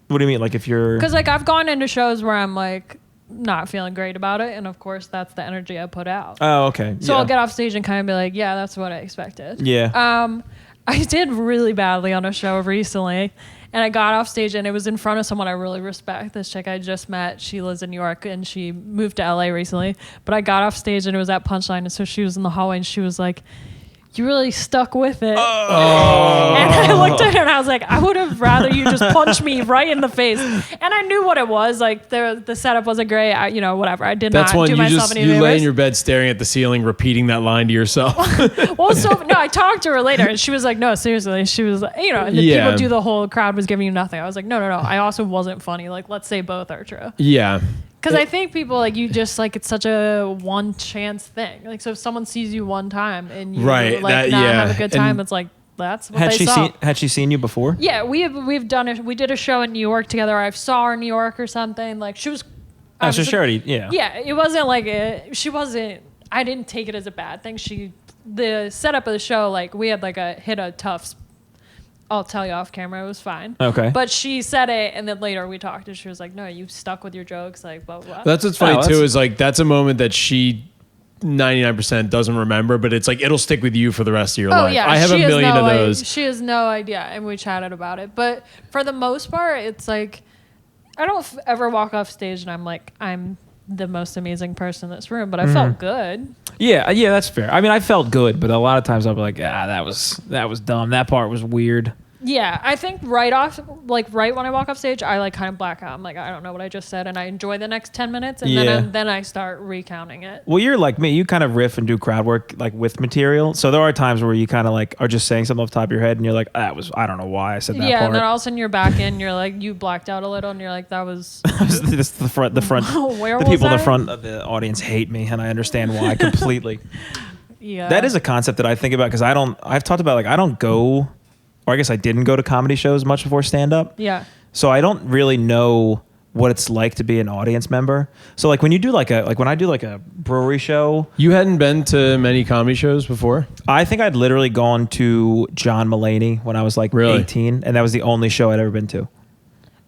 Speaker 4: What do you mean? Like if you're...
Speaker 3: Because like I've gone into shows where I'm like not feeling great about it. And of course that's the energy I put out.
Speaker 4: Oh, okay.
Speaker 3: So
Speaker 4: yeah.
Speaker 3: I'll get off stage and kind of be like, yeah, that's what I expected.
Speaker 4: Yeah.
Speaker 3: I did really badly on a show recently. And I got off stage and it was in front of someone I really respect. This chick I just met, she lives in New York and she moved to LA recently. But I got off stage and it was at Punchline. And so she was in the hallway and she was like, you really stuck with it. Oh. And I looked at her and I was like, I would have rather you just punch me right in the face. And I knew what it was. Like the setup wasn't great. Whatever. I did
Speaker 5: That's
Speaker 3: not do
Speaker 5: when
Speaker 3: myself any
Speaker 5: you
Speaker 3: favors.
Speaker 5: lay in your bed staring at the ceiling, repeating that line to yourself.
Speaker 3: Well, no, I talked to her later and she was like, no, seriously. She was like, and the people do the whole crowd was giving you nothing. I was like, no. I also wasn't funny. Like, let's say both are true.
Speaker 5: Yeah.
Speaker 3: Because I think people like you just like it's such a one chance thing. Like so if someone sees you one time and you
Speaker 5: Right,
Speaker 3: like
Speaker 5: that-
Speaker 3: not
Speaker 5: yeah.
Speaker 3: have a good time, it's like that's what
Speaker 4: had
Speaker 3: they
Speaker 4: she
Speaker 3: saw.
Speaker 4: had she seen you before?
Speaker 3: Yeah, we've done it. We did a show in New York together. I saw her in New York or something. Like she was.
Speaker 4: Oh, so she already, yeah.
Speaker 3: Yeah, it wasn't like she wasn't. I didn't take it as a bad thing. The setup of the show, like we had like hit a tough. I'll tell you off camera. It was fine.
Speaker 4: Okay.
Speaker 3: But she said it, and then later we talked, and she was like, "No, you stuck with your jokes." Like, blah blah.
Speaker 5: That's what's funny too, is like that's a moment that she 99% doesn't remember, but it's like it'll stick with you for the rest of your life.
Speaker 3: Yeah,
Speaker 5: I have a
Speaker 3: she has
Speaker 5: million
Speaker 3: no
Speaker 5: of those.
Speaker 3: She has no idea, and we chatted about it. But for the most part, it's like I don't ever walk off stage and I'm like I'm the most amazing person in this room, but I felt good.
Speaker 4: Yeah, that's fair. I mean, I felt good, but a lot of times I'll be like, that was dumb. That part was weird.
Speaker 3: Yeah, I think right when I walk off stage, I like kind of black out. I'm like, I don't know what I just said, and I enjoy the next 10 minutes, and then I start recounting it.
Speaker 4: Well, you're like me. You kind of riff and do crowd work like with material. So there are times where you kind of like are just saying something off the top of your head, and you're like, I don't know why I said that
Speaker 3: Yeah,
Speaker 4: part.
Speaker 3: and then all of a sudden you're back in, you're like, you blacked out a little, and you're like, that was...
Speaker 4: This the front.
Speaker 3: Where
Speaker 4: the
Speaker 3: was
Speaker 4: people in
Speaker 3: I?
Speaker 4: the front of the audience hate me, and I understand why completely.
Speaker 3: Yeah.
Speaker 4: That is a concept that I think about because I've talked about like I don't go, or I guess I didn't go to comedy shows much before stand up.
Speaker 3: Yeah.
Speaker 4: So I don't really know what it's like to be an audience member. So like when you do when I do like a brewery show,
Speaker 5: You hadn't been to many comedy shows before?
Speaker 4: I think I'd literally gone to John Mulaney when I was like
Speaker 5: Really?
Speaker 4: 18, and that was the only show I'd ever been to.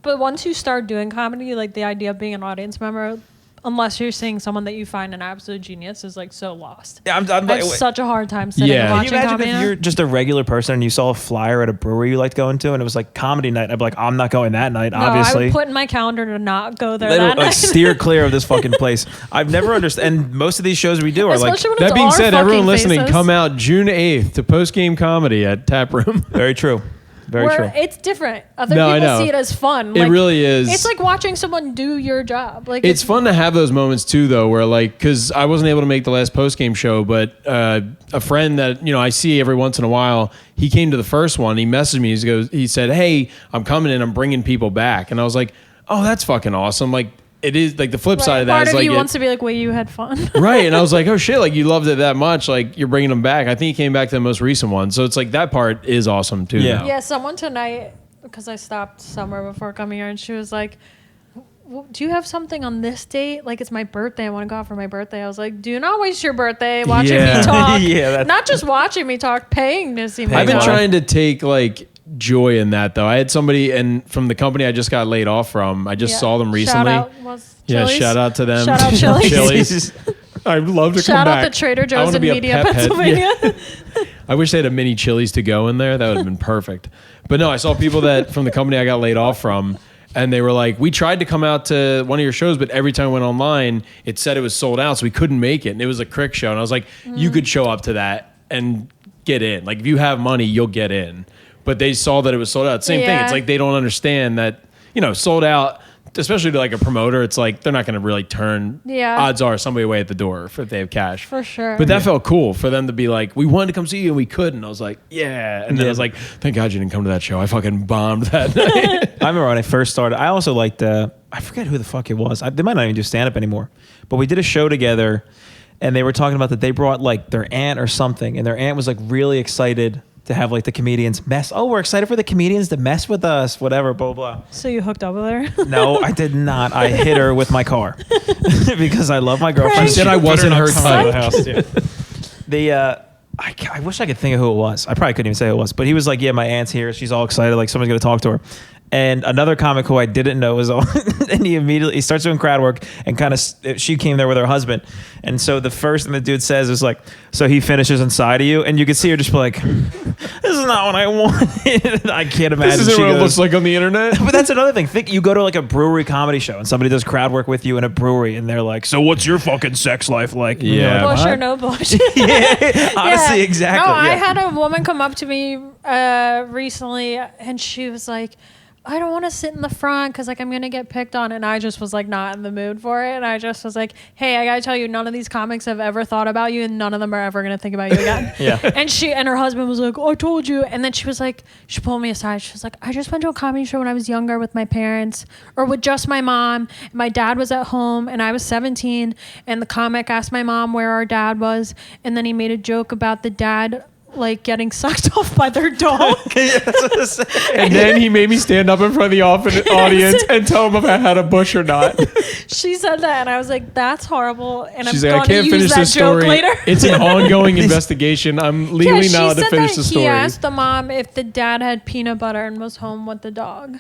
Speaker 3: But once you start doing comedy, like the idea of being an audience member, unless you're seeing someone that you find an absolute genius, is like so lost.
Speaker 4: Yeah,
Speaker 3: I have such a hard time sitting and
Speaker 5: Yeah.
Speaker 3: watching
Speaker 4: Can you imagine
Speaker 3: comedy.
Speaker 4: if you're just a regular person and you saw a flyer at a brewery you liked going to, and it was like comedy night? I'd be like, I'm not going that night,
Speaker 3: No,
Speaker 4: obviously.
Speaker 3: I would put in my calendar to not go there
Speaker 4: Literally,
Speaker 3: that
Speaker 4: like
Speaker 3: night.
Speaker 4: steer clear of this fucking place. I've never understood. And most of these shows we do are
Speaker 3: Especially when
Speaker 5: That
Speaker 3: it's
Speaker 5: being
Speaker 3: our
Speaker 5: said, everyone
Speaker 3: fucking
Speaker 5: listening,
Speaker 3: faces.
Speaker 5: come out June 8th to Post Game Comedy at Tap Room.
Speaker 4: very true. Very
Speaker 3: Where
Speaker 4: true.
Speaker 3: it's different. Other
Speaker 5: No, I
Speaker 3: people
Speaker 5: know.
Speaker 3: see it as fun.
Speaker 5: It really is.
Speaker 3: It's like watching someone do your job. Like
Speaker 5: It's fun to have those moments too, though, where like, because I wasn't able to make the last post game show, but a friend that I see every once in a while, he came to the first one. He messaged me. He said, "Hey, I'm coming in. I'm bringing people back," and I was like, "Oh, that's fucking awesome!" Like it is like the flip side of that
Speaker 3: part
Speaker 5: is
Speaker 3: of
Speaker 5: like
Speaker 3: you wants to be like, wait, you had fun.
Speaker 5: right, and I was like, "Oh shit!" Like you loved it that much, like you're bringing them back. I think he came back to the most recent one, so it's like that part is awesome too.
Speaker 4: Yeah.
Speaker 5: now.
Speaker 3: Yeah, someone tonight, because I stopped somewhere before coming here, and she was like, do you have something on this date? Like, it's my birthday. I want to go out for my birthday. I was like, do not waste your birthday watching
Speaker 5: Yeah.
Speaker 3: me talk.
Speaker 4: Yeah, that's-
Speaker 3: Not just watching me talk, paying to see me
Speaker 5: I've been
Speaker 3: talk.
Speaker 5: trying to take like joy in that though. I had somebody and from the company I just got laid off from. I just
Speaker 3: Yeah.
Speaker 5: saw them recently.
Speaker 3: Shout out was
Speaker 5: Yeah,
Speaker 3: Chili's.
Speaker 5: shout out to them.
Speaker 3: Shout out Chili's.
Speaker 5: Chili's. I'd love to
Speaker 3: Shout
Speaker 5: come
Speaker 3: out
Speaker 5: back.
Speaker 3: the Trader
Speaker 5: I
Speaker 3: Joe's
Speaker 5: wanna
Speaker 3: in
Speaker 5: be a
Speaker 3: Media,
Speaker 5: pep head.
Speaker 3: Pennsylvania.
Speaker 5: Yeah. I wish they had a mini Chili's to go in there. That would have been perfect. But no, I saw people that from the company I got laid off from, and they were like, we tried to come out to one of your shows, but every time we went online, it said it was sold out, so we couldn't make it. And it was a Crick show. And I was like, you could show up to that and get in. Like, if you have money, you'll get in. But they saw that it was sold out. Same thing.
Speaker 3: Yeah.
Speaker 5: It's like they don't understand that, sold out, especially to like a promoter, it's like they're not going to really turn.
Speaker 3: Yeah.
Speaker 5: Odds are somebody away at the door if they have cash.
Speaker 3: For sure.
Speaker 5: But that felt cool for them to be like, we wanted to come see you and we couldn't. I was like, yeah. And then I was like, thank God you didn't come to that show. I fucking bombed that night.
Speaker 4: I remember when I first started, I also liked, I forget who the fuck it was. They might not even do stand-up anymore. But we did a show together, and they were talking about that they brought like their aunt or something, and their aunt was like really excited to have like the comedians mess. Oh, we're excited for the comedians to mess with us, whatever, blah, blah.
Speaker 3: So you hooked up with her?
Speaker 4: No, I did not. I hit her with my car because I love my girlfriend.
Speaker 3: Frank.
Speaker 5: She said I wasn't her
Speaker 4: Outside
Speaker 5: type.
Speaker 4: of the house, I wish I could think of who it was. I probably couldn't even say who it was, but he was like, yeah, my aunt's here. She's all excited. Like someone's going to talk to her. And another comic who I didn't know was on, and he starts doing crowd work and kind of, she came there with her husband. And so the first thing the dude says is like, so he finishes inside of you. And you can see her just be like, this is not what I wanted. I can't imagine.
Speaker 5: This isn't
Speaker 4: she
Speaker 5: what it
Speaker 4: goes,
Speaker 5: looks like on the internet.
Speaker 4: but that's another thing. Think you go to like a brewery comedy show and somebody does crowd work with you in a brewery and they're like, so what's your fucking sex life like? And you're
Speaker 5: Yeah.
Speaker 4: like,
Speaker 3: Bush or
Speaker 4: "What?"
Speaker 3: no bush?
Speaker 4: Yeah, honestly,
Speaker 3: Yeah.
Speaker 4: exactly.
Speaker 3: No, I
Speaker 4: yeah.
Speaker 3: had a woman come up to me recently, and she was like, I don't want to sit in the front because like I'm gonna get picked on, and I just was like not in the mood for it, and I just was like, hey, I gotta tell you, none of these comics have ever thought about you, and none of them are ever gonna think about you again.
Speaker 4: Yeah.
Speaker 3: And she and her husband was like, oh, I told you, and then she was like, she pulled me aside, she was like, I just went to a comedy show when I was younger with my parents or with just my mom. My dad was at home and I was 17, and the comic asked my mom where our dad was, and then he made a joke about the dad like getting sucked off by their dog.
Speaker 5: And then he made me stand up in front of the audience and tell him if I had a bush or not.
Speaker 3: She said that, and I was like, "That's horrible." And
Speaker 5: She's
Speaker 3: I'm
Speaker 5: like, I
Speaker 3: going
Speaker 5: can't
Speaker 3: to
Speaker 5: finish
Speaker 3: use that
Speaker 5: this
Speaker 3: joke
Speaker 5: story.
Speaker 3: later.
Speaker 5: It's an ongoing investigation. I'm legally
Speaker 3: she
Speaker 5: not allowed to
Speaker 3: said
Speaker 5: finish
Speaker 3: that
Speaker 5: the story.
Speaker 3: he asked the mom if the dad had peanut butter and was home with the dog.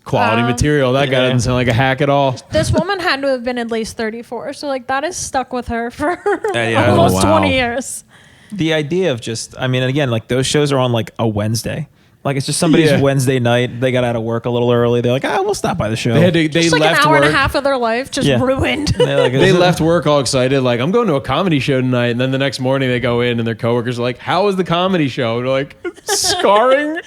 Speaker 5: Quality material. That guy
Speaker 4: Yeah.
Speaker 5: doesn't sound like a hack at all.
Speaker 3: This woman had to have been at least 34, so like that is stuck with her for
Speaker 4: yeah.
Speaker 3: almost
Speaker 5: Oh, wow.
Speaker 3: 20 years.
Speaker 4: The idea of just, I mean, again, like those shows are on like a Wednesday. Like it's just somebody's
Speaker 5: Yeah.
Speaker 4: Wednesday night. They got out of work a little early. They're like, we'll stop by the show.
Speaker 5: They
Speaker 3: Just like an
Speaker 5: left
Speaker 3: hour
Speaker 5: work.
Speaker 3: and a half of their life just
Speaker 4: Yeah.
Speaker 3: ruined.
Speaker 4: They're like,
Speaker 5: They left work all excited, like, I'm going to a comedy show tonight. And then the next morning they go in and their coworkers are like, how was the comedy show? And they're like, scarring.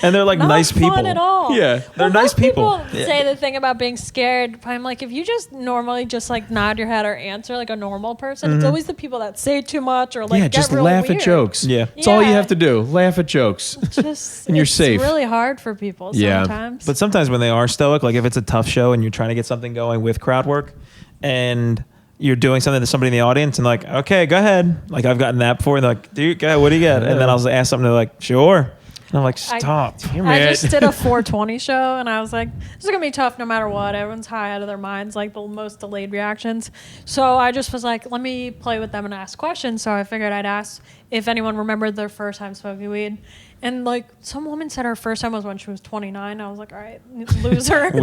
Speaker 4: and they're like
Speaker 3: Not
Speaker 4: nice
Speaker 3: fun
Speaker 4: people.
Speaker 3: at all.
Speaker 5: Yeah.
Speaker 4: They're nice
Speaker 3: most
Speaker 4: people.
Speaker 3: say the thing about being scared, but I'm like, if you just normally just like nod your head or answer like a normal person, it's always the people that say too much or like
Speaker 5: Yeah,
Speaker 3: get
Speaker 5: just
Speaker 3: real
Speaker 5: laugh
Speaker 3: weird.
Speaker 5: at jokes.
Speaker 4: Yeah.
Speaker 5: That's all you
Speaker 3: Yeah.
Speaker 5: have to do. Laugh at jokes.
Speaker 3: Just
Speaker 5: And you're
Speaker 3: it's
Speaker 5: safe.
Speaker 3: really hard for people
Speaker 5: Yeah.
Speaker 3: sometimes.
Speaker 4: But sometimes when they are stoic, like if it's a tough show and you're trying to get something going with crowd work and you're doing something to somebody in the audience and like, okay, go ahead. Like I've gotten that before. And they're like, dude, go ahead, what do you get? And then I'll ask something. They're like, sure. And I'm like, stop.
Speaker 3: I just did a 420 show, and I was like, this is going to be tough no matter what. Everyone's high out of their minds, like the most delayed reactions. So I just was like, let me play with them and ask questions. So I figured I'd ask if anyone remembered their first time smoking weed. And like some woman said her first time was when she was 29. I was like, all right, loser. And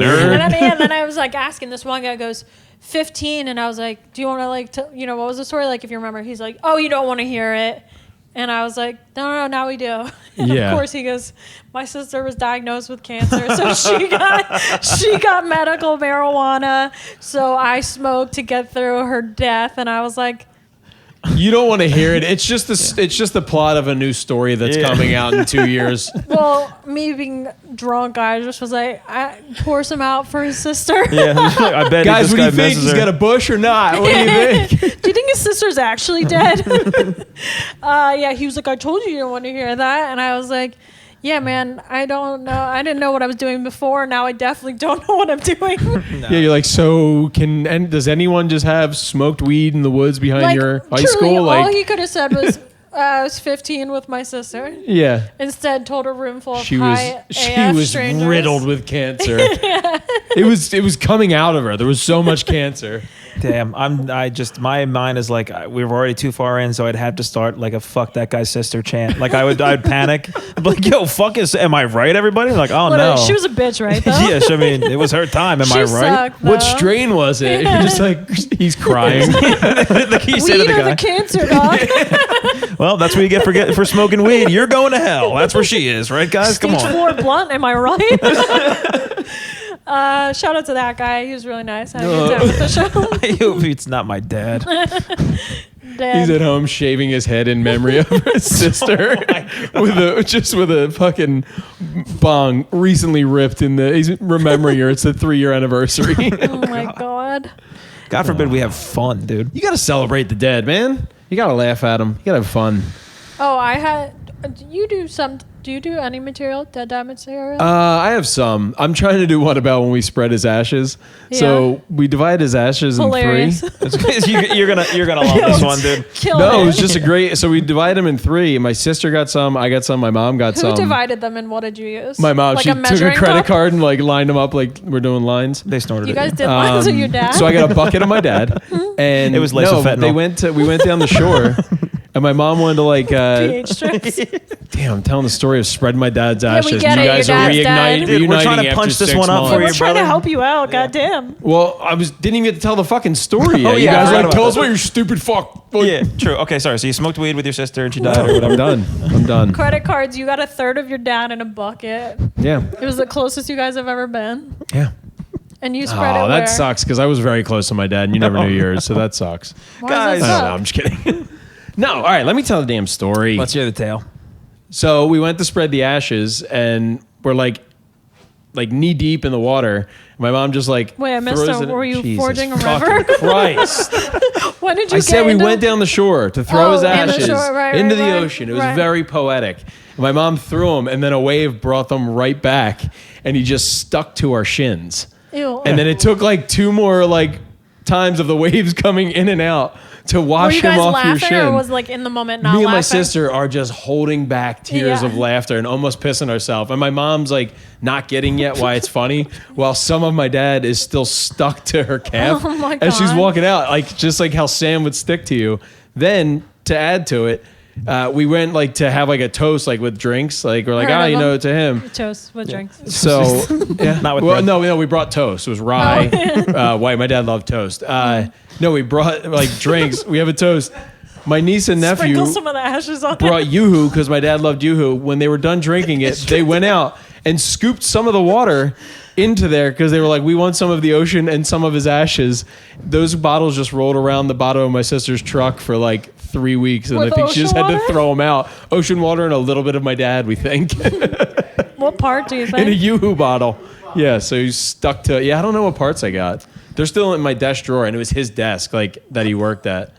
Speaker 3: then I was like asking, this one guy goes 15, and I was like, do you want to like, what was the story like if you remember? He's like, oh, you don't want to hear it. And I was like, no, now we do. And
Speaker 5: Yeah.
Speaker 3: of course he goes, my sister was diagnosed with cancer, so she got medical marijuana. So I smoked to get through her death. And I was like,
Speaker 5: You don't want to hear it. It's just the plot of a new story that's coming out in 2 years.
Speaker 3: well, me being drunk, I just was like, I pour some out for his sister.
Speaker 4: Yeah. I bet
Speaker 5: Guys,
Speaker 4: this
Speaker 5: what do
Speaker 4: guy
Speaker 5: you think?
Speaker 4: messes
Speaker 5: He's
Speaker 4: her.
Speaker 5: got a bush or not? What do you think?
Speaker 3: Do you think his sister's actually dead? Yeah, he was like, I told you didn't want to hear that. And I was like, yeah, man, I don't know. I didn't know what I was doing before. Now I definitely don't know what I'm doing.
Speaker 5: Yeah, you're like, so does anyone just have smoked weed in the woods behind your high
Speaker 3: truly,
Speaker 5: school?
Speaker 3: all
Speaker 5: Like,
Speaker 3: he could have said was, I was 15 with my sister.
Speaker 5: yeah.
Speaker 3: Instead, told a room full of
Speaker 5: She
Speaker 3: high
Speaker 5: was
Speaker 3: AF strangers.
Speaker 5: riddled with cancer. It was coming out of her. There was so much cancer.
Speaker 4: Damn, my mind is like, we were already too far in, so I'd have to start like a fuck that guy's sister chant. Like I'd panic. I'm like, yo, am I right, everybody? Like, oh
Speaker 3: Literally,
Speaker 4: no.
Speaker 3: she was a bitch, right? Though?
Speaker 4: Yeah, I mean, it was her time. Am
Speaker 3: She
Speaker 4: I right?
Speaker 3: sucked,
Speaker 5: What
Speaker 3: though.
Speaker 5: strain was it? You're just like, he's crying.
Speaker 4: Like he said to
Speaker 3: Weed
Speaker 4: the
Speaker 3: or
Speaker 4: guy.
Speaker 3: the cancer, dog.
Speaker 4: Well, that's what you get for smoking weed. You're going to hell. That's where she is, right, guys? Come
Speaker 3: Stage
Speaker 4: on.
Speaker 3: 4 blunt, am I right? Shout out to that guy. He was really nice. I had a good time with the show.
Speaker 4: I hope it's not my dad.
Speaker 3: Dead.
Speaker 5: He's at home shaving his head in memory of his sister with a fucking bong recently ripped in the. He's remembering her. It's the 3-year anniversary.
Speaker 3: Oh my god.
Speaker 4: God forbid we have fun, dude.
Speaker 5: You got to celebrate the dead, man. You got to laugh at them. You got to have fun.
Speaker 3: Oh, I had. Do you do any material? Dead dad material?
Speaker 5: I have some. I'm trying to do one about when we spread his ashes. So we divide his ashes
Speaker 3: Hilarious.
Speaker 5: in 3.
Speaker 4: you're gonna love this one, dude.
Speaker 3: Kill
Speaker 5: No,
Speaker 3: it.
Speaker 5: it was just a great. So we divide them in 3. My sister got some. I got some. My mom got
Speaker 3: Who
Speaker 5: some.
Speaker 3: divided them and what did you use?
Speaker 5: My mom.
Speaker 3: Like
Speaker 5: She
Speaker 3: a
Speaker 5: took a
Speaker 3: measuring
Speaker 5: credit
Speaker 3: cup?
Speaker 5: card and like lined them up like we're doing lines.
Speaker 4: They snorted
Speaker 3: You
Speaker 4: it.
Speaker 3: guys did lines with your dad?
Speaker 5: So I got a bucket of my dad, and
Speaker 4: It was laced with fentanyl.
Speaker 5: we went down the shore, and my mom wanted to like.
Speaker 3: pH strips.
Speaker 5: Damn, I'm telling the story of spreading my dad's ashes.
Speaker 3: we get
Speaker 5: you
Speaker 3: it,
Speaker 5: guys
Speaker 3: your
Speaker 5: are
Speaker 3: dad's dead.
Speaker 4: Dude, we're
Speaker 5: reuniting
Speaker 4: trying to
Speaker 5: after
Speaker 4: punch this
Speaker 5: 6
Speaker 4: one up
Speaker 5: months.
Speaker 4: for you,
Speaker 3: We're trying to
Speaker 4: brother.
Speaker 3: help you out. Goddamn.
Speaker 5: Well, didn't even get to tell the fucking story yet.
Speaker 4: Oh,
Speaker 5: You
Speaker 4: yeah,
Speaker 5: guys
Speaker 4: I
Speaker 5: are
Speaker 4: forgot
Speaker 5: like, tell
Speaker 4: about
Speaker 5: us
Speaker 4: that.
Speaker 5: what your stupid fuck.
Speaker 4: Yeah, true. Okay, sorry. So you smoked weed with your sister and she died or whatever.
Speaker 5: I'm done. I'm done.
Speaker 3: Credit cards. You got a third of your dad in a bucket.
Speaker 5: Yeah.
Speaker 3: It was the closest you guys have ever been.
Speaker 5: Yeah.
Speaker 3: And you spread it
Speaker 5: Oh,
Speaker 3: where?
Speaker 5: that sucks because I was very close to my dad and you never knew yours, so that sucks.
Speaker 3: Why
Speaker 4: Guys.
Speaker 3: does
Speaker 5: I
Speaker 3: that
Speaker 5: don't know. I'm just kidding. No, all right. Let me tell the damn story.
Speaker 4: Let's hear the tale.
Speaker 5: So we went to spread the ashes and we're like knee deep in the water. My mom just like
Speaker 3: Wait, I missed
Speaker 5: throws
Speaker 3: it.
Speaker 5: it.
Speaker 3: Were you
Speaker 5: Jesus
Speaker 3: forging a
Speaker 5: fucking
Speaker 3: river?
Speaker 5: Christ.
Speaker 3: When did you
Speaker 5: I
Speaker 3: get
Speaker 5: said we
Speaker 3: into-
Speaker 5: went down the shore to throw
Speaker 3: Oh,
Speaker 5: his
Speaker 3: in the
Speaker 5: ashes
Speaker 3: shore, right,
Speaker 5: into
Speaker 3: right,
Speaker 5: the
Speaker 3: right,
Speaker 5: ocean. It was
Speaker 3: right.
Speaker 5: very poetic. My mom threw him and then a wave brought them right back and he just stuck to our shins.
Speaker 3: Ew.
Speaker 5: And then it took like 2 more like times of the waves coming in and out to
Speaker 3: Were
Speaker 5: wash
Speaker 3: you
Speaker 5: him
Speaker 3: guys
Speaker 5: off your
Speaker 3: laughing
Speaker 5: shin.
Speaker 3: or was like in the moment not
Speaker 5: Me and
Speaker 3: laughing?
Speaker 5: my sister are just holding back tears
Speaker 3: Yeah.
Speaker 5: of laughter and almost pissing ourselves. And my mom's like not getting yet why it's funny, while some of my dad is still stuck to her calf
Speaker 3: Oh my
Speaker 5: as she's
Speaker 3: God.
Speaker 5: walking out, like just like how Sam would stick to you. Then to add to it, we went like to have like a toast like with drinks. Like we're like,
Speaker 3: Heard of
Speaker 5: you
Speaker 3: them.
Speaker 5: know, to him.
Speaker 3: Toast with drinks.
Speaker 5: So yeah,
Speaker 4: Not with
Speaker 5: well,
Speaker 4: bread.
Speaker 5: no, we brought toast. It was rye, white. My dad loved toast. No, we brought like drinks. We have a toast. My niece and nephew
Speaker 3: Sprinkle some of the ashes on
Speaker 5: brought Yoo-hoo because my dad loved Yoo-hoo. When they were done drinking it, they went out and scooped some of the water into there because they were like, we want some of the ocean and some of his ashes. Those bottles just rolled around the bottom of my sister's truck for like 3 weeks, and
Speaker 3: With
Speaker 5: I think she just
Speaker 3: ocean
Speaker 5: had to
Speaker 3: water?
Speaker 5: throw them out. Ocean water and a little bit of my dad, we think,
Speaker 3: What part do you
Speaker 5: in a
Speaker 3: think?
Speaker 5: Yoo-hoo bottle. Yeah, so he's stuck to. Yeah, I don't know what parts I got. They're still in my desk drawer, and it was his desk like that he worked at.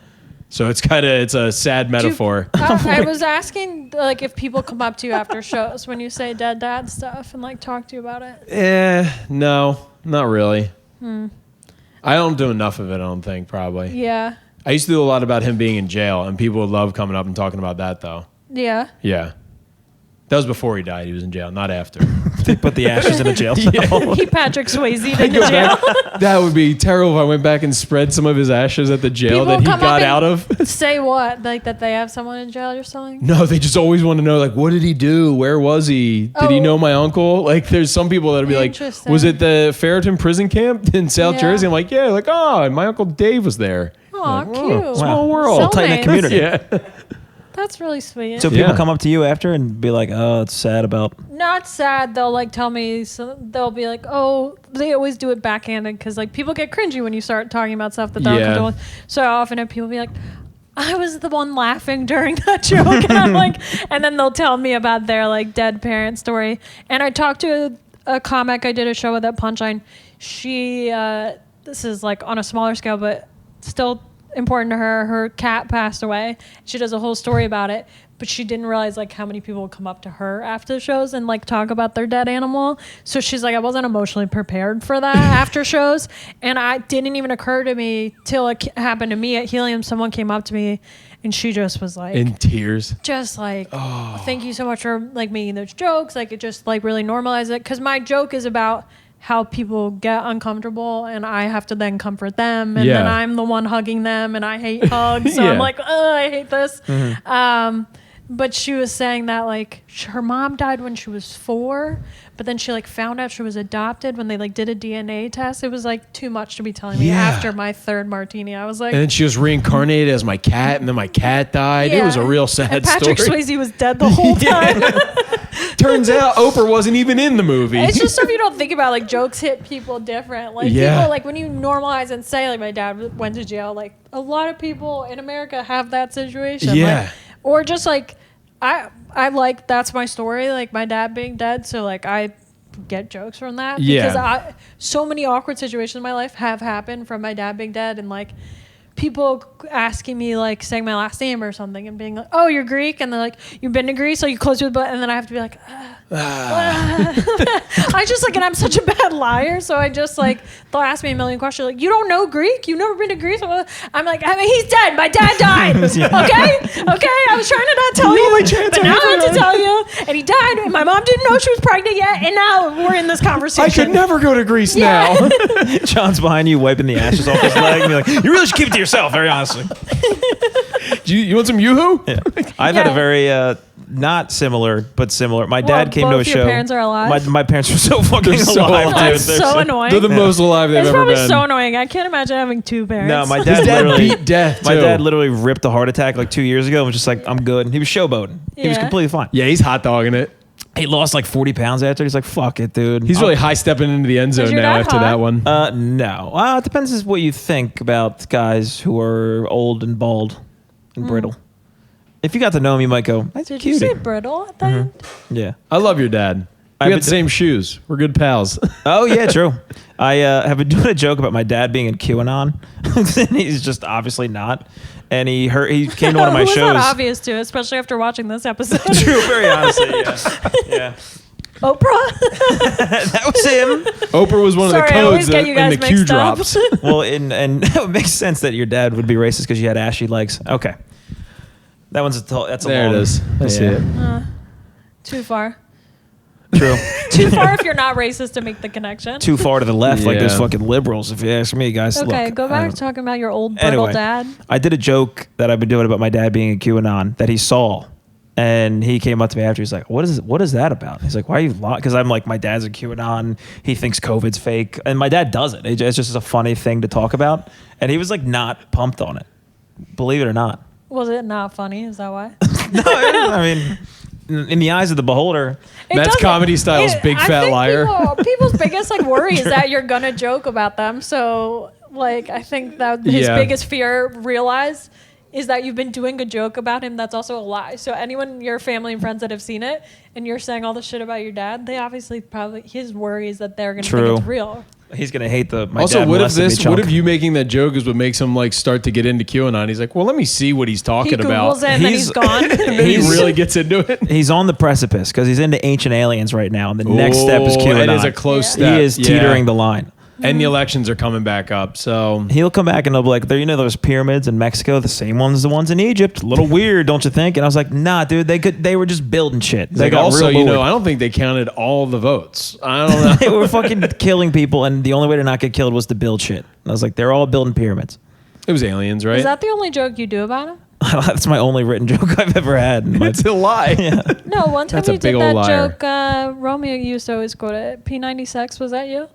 Speaker 5: So it's a sad metaphor.
Speaker 3: I was asking like if people come up to you after shows when you say dead dad stuff and like talk to you about it.
Speaker 5: No, not really. I don't do enough of it, I don't think, probably.
Speaker 3: Yeah.
Speaker 5: I used to do a lot about him being in jail, and people would love coming up and talking about that, though.
Speaker 3: Yeah.
Speaker 5: Yeah. That was before he died. He was in jail, not after.
Speaker 4: They put the ashes in a jail cell.
Speaker 3: He Patrick Swayze into jail.
Speaker 5: That would be terrible if I went back and spread some of his ashes at the jail
Speaker 3: People
Speaker 5: that he
Speaker 3: come up
Speaker 5: got
Speaker 3: and
Speaker 5: out of.
Speaker 3: Say what? Like that they have someone in jail you're selling?
Speaker 5: No, they just always want to know, like, what did he do? Where was he? Did he
Speaker 3: Oh.
Speaker 5: know my uncle? Like, there's some people that'll be like,
Speaker 3: Interesting.
Speaker 5: was it the Ferreton prison camp in South
Speaker 3: Yeah.
Speaker 5: Jersey? I'm like, yeah. Like, oh, my uncle Dave was there.
Speaker 3: Aw,
Speaker 5: Like,
Speaker 3: cute.
Speaker 5: Small world.
Speaker 3: So
Speaker 4: Tight-knit
Speaker 3: nice.
Speaker 4: community.
Speaker 5: Yeah.
Speaker 3: That's really sweet.
Speaker 4: So people
Speaker 5: Yeah.
Speaker 4: come up to you after and be like, "Oh, it's sad about."
Speaker 3: Not sad. They'll like tell me. So they'll be like, "Oh, they always do it backhanded because like people get cringy when you start talking about stuff that they're
Speaker 5: Yeah.
Speaker 3: uncomfortable with." So I often have people be like, "I was the one laughing during that joke," and I'm like, and then they'll tell me about their like dead parent story. And I talked to a comic I did a show with at Punchline. She, this is like on a smaller scale, but still important to her. Her cat passed away. She does a whole story about it, but she didn't realize like how many people would come up to her after the shows and like talk about their dead animal. So she's like, I wasn't emotionally prepared for that after shows, and I didn't even occur to me till it happened to me at Helium. Someone came up to me, and she just was like,
Speaker 5: In tears.
Speaker 3: just like, thank you so much for like making those jokes. Like it just like really normalized it, because my joke is about how people get uncomfortable and I have to then comfort them, and then
Speaker 5: Yeah.
Speaker 3: I'm the one hugging them, and I hate hugs, so
Speaker 5: Yeah.
Speaker 3: I'm like, oh, I hate this. But she was saying that like her mom died when she was 4, but then she like found out she was adopted when they like did a DNA test. It was like too much to be telling me
Speaker 5: Yeah.
Speaker 3: after my 3rd martini. I was like,
Speaker 5: And then she was reincarnated as my cat, and then my cat died. It
Speaker 3: yeah.
Speaker 5: was a real sad
Speaker 3: and Patrick
Speaker 5: story.
Speaker 3: Swayze was dead the whole time.
Speaker 5: Turns out Oprah wasn't even in the movie.
Speaker 3: It's just stuff you don't think about. Like jokes hit people different. Like
Speaker 5: Yeah.
Speaker 3: people, like when you normalize and say like my dad went to jail. Like a lot of people in America have that situation.
Speaker 5: Yeah.
Speaker 3: Like, or just like I like that's my story. Like my dad being dead, so like I get jokes from that.
Speaker 5: Yeah.
Speaker 3: Because so many awkward situations in my life have happened from my dad being dead, and like people asking me like saying my last name or something and being like, "Oh, you're Greek," and they're like, "You've been to Greece, so you close with," and then I have to be like, I just like, and I'm such a bad liar, so I just like they'll ask me a million questions like, "You don't know Greek? You've never been to Greece?" I'm like, I mean, he's dead. My dad died. Okay. I was trying to not tell you, but now I have to tell you. And he died. And my mom didn't know she was pregnant yet, and now we're in this conversation.
Speaker 5: I could never go to Greece now.
Speaker 4: John's behind you, wiping the ashes off his leg, and be like, "You really should keep it to yourself." Very honestly.
Speaker 5: You want some yoo-hoo?
Speaker 4: Yeah. I've had a very not similar, but similar. My dad came to a
Speaker 3: both
Speaker 4: show.
Speaker 3: your parents are alive?
Speaker 4: My parents were so fucking
Speaker 5: so
Speaker 4: alive, dude.
Speaker 3: That's
Speaker 4: They're
Speaker 3: so annoying.
Speaker 5: They're the most alive they've
Speaker 3: It's
Speaker 5: ever
Speaker 3: probably
Speaker 5: been.
Speaker 3: so annoying. I can't imagine having two parents.
Speaker 4: No, my
Speaker 5: His
Speaker 4: dad
Speaker 5: dad
Speaker 4: literally
Speaker 5: beat death,
Speaker 4: My
Speaker 5: too.
Speaker 4: dad literally ripped a heart attack like 2 years ago and was just like, "I'm good." He was showboating. He was
Speaker 3: Yeah.
Speaker 4: completely fine.
Speaker 5: Yeah, he's hot dogging it.
Speaker 4: He lost like 40 pounds after. He's like, "Fuck it, dude."
Speaker 5: He's really high stepping into the end zone
Speaker 3: your
Speaker 5: now
Speaker 3: dad
Speaker 5: after
Speaker 3: hot?
Speaker 5: that one.
Speaker 4: No. It depends on what you think about guys who are old and bald and brittle. If you got to know him, you might go, "That's
Speaker 3: Did
Speaker 4: cutie."
Speaker 3: you say brittle at the end?
Speaker 4: Yeah.
Speaker 5: I love your dad.
Speaker 4: I've
Speaker 5: We got
Speaker 4: been-
Speaker 5: the same shoes. We're good pals.
Speaker 4: Oh yeah, true. I have been doing a joke about my dad being in QAnon, and he's just obviously not. And he came to one of my
Speaker 3: Who was
Speaker 4: shows.
Speaker 3: that obvious to, especially after watching this episode?
Speaker 4: True, very honestly, yeah.
Speaker 3: Oprah?
Speaker 4: That was him.
Speaker 5: Oprah was one of
Speaker 3: Sorry,
Speaker 5: the
Speaker 3: I always
Speaker 5: codes
Speaker 3: get you
Speaker 5: in
Speaker 3: guys
Speaker 5: the Q
Speaker 3: mixed up.
Speaker 5: drops.
Speaker 4: Well, and it makes sense that your dad would be racist because you had ashy legs. Okay, that one's that's a
Speaker 5: There
Speaker 4: long,
Speaker 5: it is. I see
Speaker 4: Yeah.
Speaker 5: it.
Speaker 3: Too far.
Speaker 4: True.
Speaker 3: Too far if you're not racist to make the connection.
Speaker 4: Too far to the left, like those
Speaker 5: Yeah.
Speaker 4: fucking liberals. If you ask me, guys.
Speaker 3: Okay,
Speaker 4: Look,
Speaker 3: go
Speaker 4: I
Speaker 3: back
Speaker 4: don't-
Speaker 3: to talking about your old brittle
Speaker 4: Anyway,
Speaker 3: dad.
Speaker 4: I did a joke that I've been doing about my dad being in QAnon that he saw, and he came up to me after. He's like, "What is that about?" He's like, "Why are you?" Because I'm like, my dad's in QAnon. He thinks COVID's fake, and my dad doesn't. It's just a funny thing to talk about, and he was like not pumped on it. Believe it or not.
Speaker 3: Was it not funny? Is that why?
Speaker 4: No, I mean, in the eyes of the beholder.
Speaker 5: That's
Speaker 3: doesn't-
Speaker 5: comedy style's big
Speaker 3: I
Speaker 5: fat
Speaker 3: think
Speaker 5: liar.
Speaker 3: People's biggest like worry is that you're gonna joke about them. So like, I think that his
Speaker 5: Yeah.
Speaker 3: biggest fear realized is that you've been doing a joke about him that's also a lie. So anyone, your family and friends that have seen it, and you're saying all the shit about your dad, they obviously probably his worry is that they're gonna
Speaker 4: True.
Speaker 3: think it's real.
Speaker 4: He's gonna hate my
Speaker 5: Also,
Speaker 4: dad
Speaker 5: what if
Speaker 4: molested me
Speaker 5: this?
Speaker 4: chunk.
Speaker 5: What if you making that joke is what makes him like start to get into QAnon? He's like, well, let me see what he's
Speaker 3: He
Speaker 5: talking
Speaker 3: Googles
Speaker 5: about.
Speaker 3: it and then he's gone.
Speaker 5: And then he really gets into it.
Speaker 4: He's on the precipice because he's into ancient aliens right now, and the next step is
Speaker 5: Oh,
Speaker 4: QAnon.
Speaker 5: It is a close
Speaker 3: Yeah.
Speaker 5: step.
Speaker 4: He is
Speaker 5: Yeah.
Speaker 4: teetering the line.
Speaker 5: And the elections are coming back up, so
Speaker 4: He'll come back and they'll be like, "There, those pyramids in Mexico, the same ones as the ones in Egypt. A little weird, don't you think?" And I was like, "Nah, dude, they were just building shit." They
Speaker 5: like
Speaker 4: got
Speaker 5: also,
Speaker 4: real
Speaker 5: you know,
Speaker 4: bored.
Speaker 5: I don't think they counted all the votes. I don't know.
Speaker 4: They were fucking killing people, and the only way to not get killed was to build shit. And I was like, "They're all building pyramids."
Speaker 5: It was aliens, right?
Speaker 3: Is that the only joke you do about him?
Speaker 4: That's my only written joke I've ever had.
Speaker 5: It's a lie.
Speaker 3: No, one time
Speaker 5: That's a
Speaker 3: you
Speaker 5: big
Speaker 3: did
Speaker 5: old
Speaker 3: that
Speaker 5: liar.
Speaker 3: joke. Romeo used to always quote it. P96, was that you?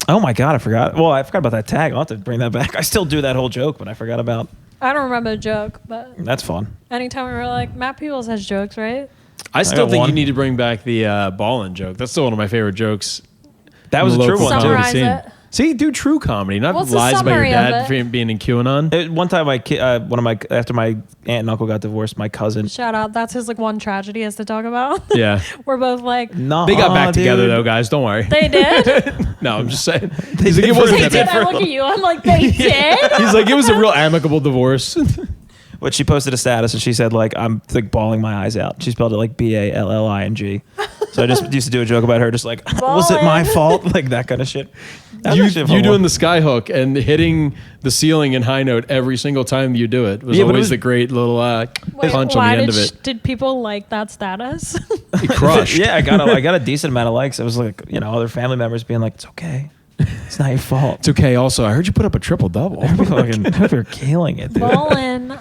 Speaker 4: Oh my god, I forgot. Well, I forgot about that tag. I'll have to bring that back. I still do that whole joke, but I forgot about.
Speaker 3: I don't remember the joke, but
Speaker 4: That's fun.
Speaker 3: anytime we were like, Matt Peebles has jokes, right?
Speaker 5: I still
Speaker 4: got
Speaker 5: think
Speaker 4: one.
Speaker 5: you need to bring back the ballin' joke. That's still one of my favorite jokes.
Speaker 4: That was a
Speaker 5: in the
Speaker 4: true
Speaker 5: local
Speaker 4: one too.
Speaker 3: Summarize
Speaker 5: comedy
Speaker 3: it.
Speaker 5: scene. See, do true comedy, not
Speaker 3: What's the
Speaker 5: lies about your
Speaker 3: summary of
Speaker 5: dad
Speaker 3: it?
Speaker 5: being in QAnon.
Speaker 4: One time, after my aunt and uncle got divorced, my cousin.
Speaker 3: Shout out. That's his like one tragedy he has to talk about.
Speaker 5: Yeah,
Speaker 3: We're both like,
Speaker 4: No,
Speaker 5: they got back together
Speaker 4: dude.
Speaker 5: though, guys. Don't worry.
Speaker 3: they did?
Speaker 5: No, I'm just saying.
Speaker 4: They
Speaker 5: He's like,
Speaker 4: did
Speaker 5: it
Speaker 4: for
Speaker 5: wasn't
Speaker 3: They
Speaker 5: that
Speaker 3: did.
Speaker 5: bad.
Speaker 3: I look at you. I'm like, they did?
Speaker 5: He's like, it was a real amicable divorce.
Speaker 4: But she posted a status and she said like, "I'm like bawling my eyes out." She spelled it like BALLING. So I just used to do a joke about her, just like, "Was it my
Speaker 3: Ballin'.
Speaker 4: fault?" Like that kind of shit. That was
Speaker 5: you
Speaker 4: actually a fun
Speaker 5: doing
Speaker 4: one.
Speaker 5: the sky hook and hitting the ceiling in high note every single time you do it was
Speaker 4: Yeah, but it
Speaker 5: always
Speaker 4: was-
Speaker 5: the great little
Speaker 3: Wait,
Speaker 5: punch on
Speaker 3: why
Speaker 5: the end
Speaker 3: did,
Speaker 5: of it.
Speaker 3: did people like that status?
Speaker 5: He crushed.
Speaker 4: Yeah, I got a decent amount of likes. It was like, other family members being like, "It's okay, it's not your fault."
Speaker 5: It's okay. Also, I heard you put up a triple double.
Speaker 4: You're killing it, dude.
Speaker 3: Ballin'.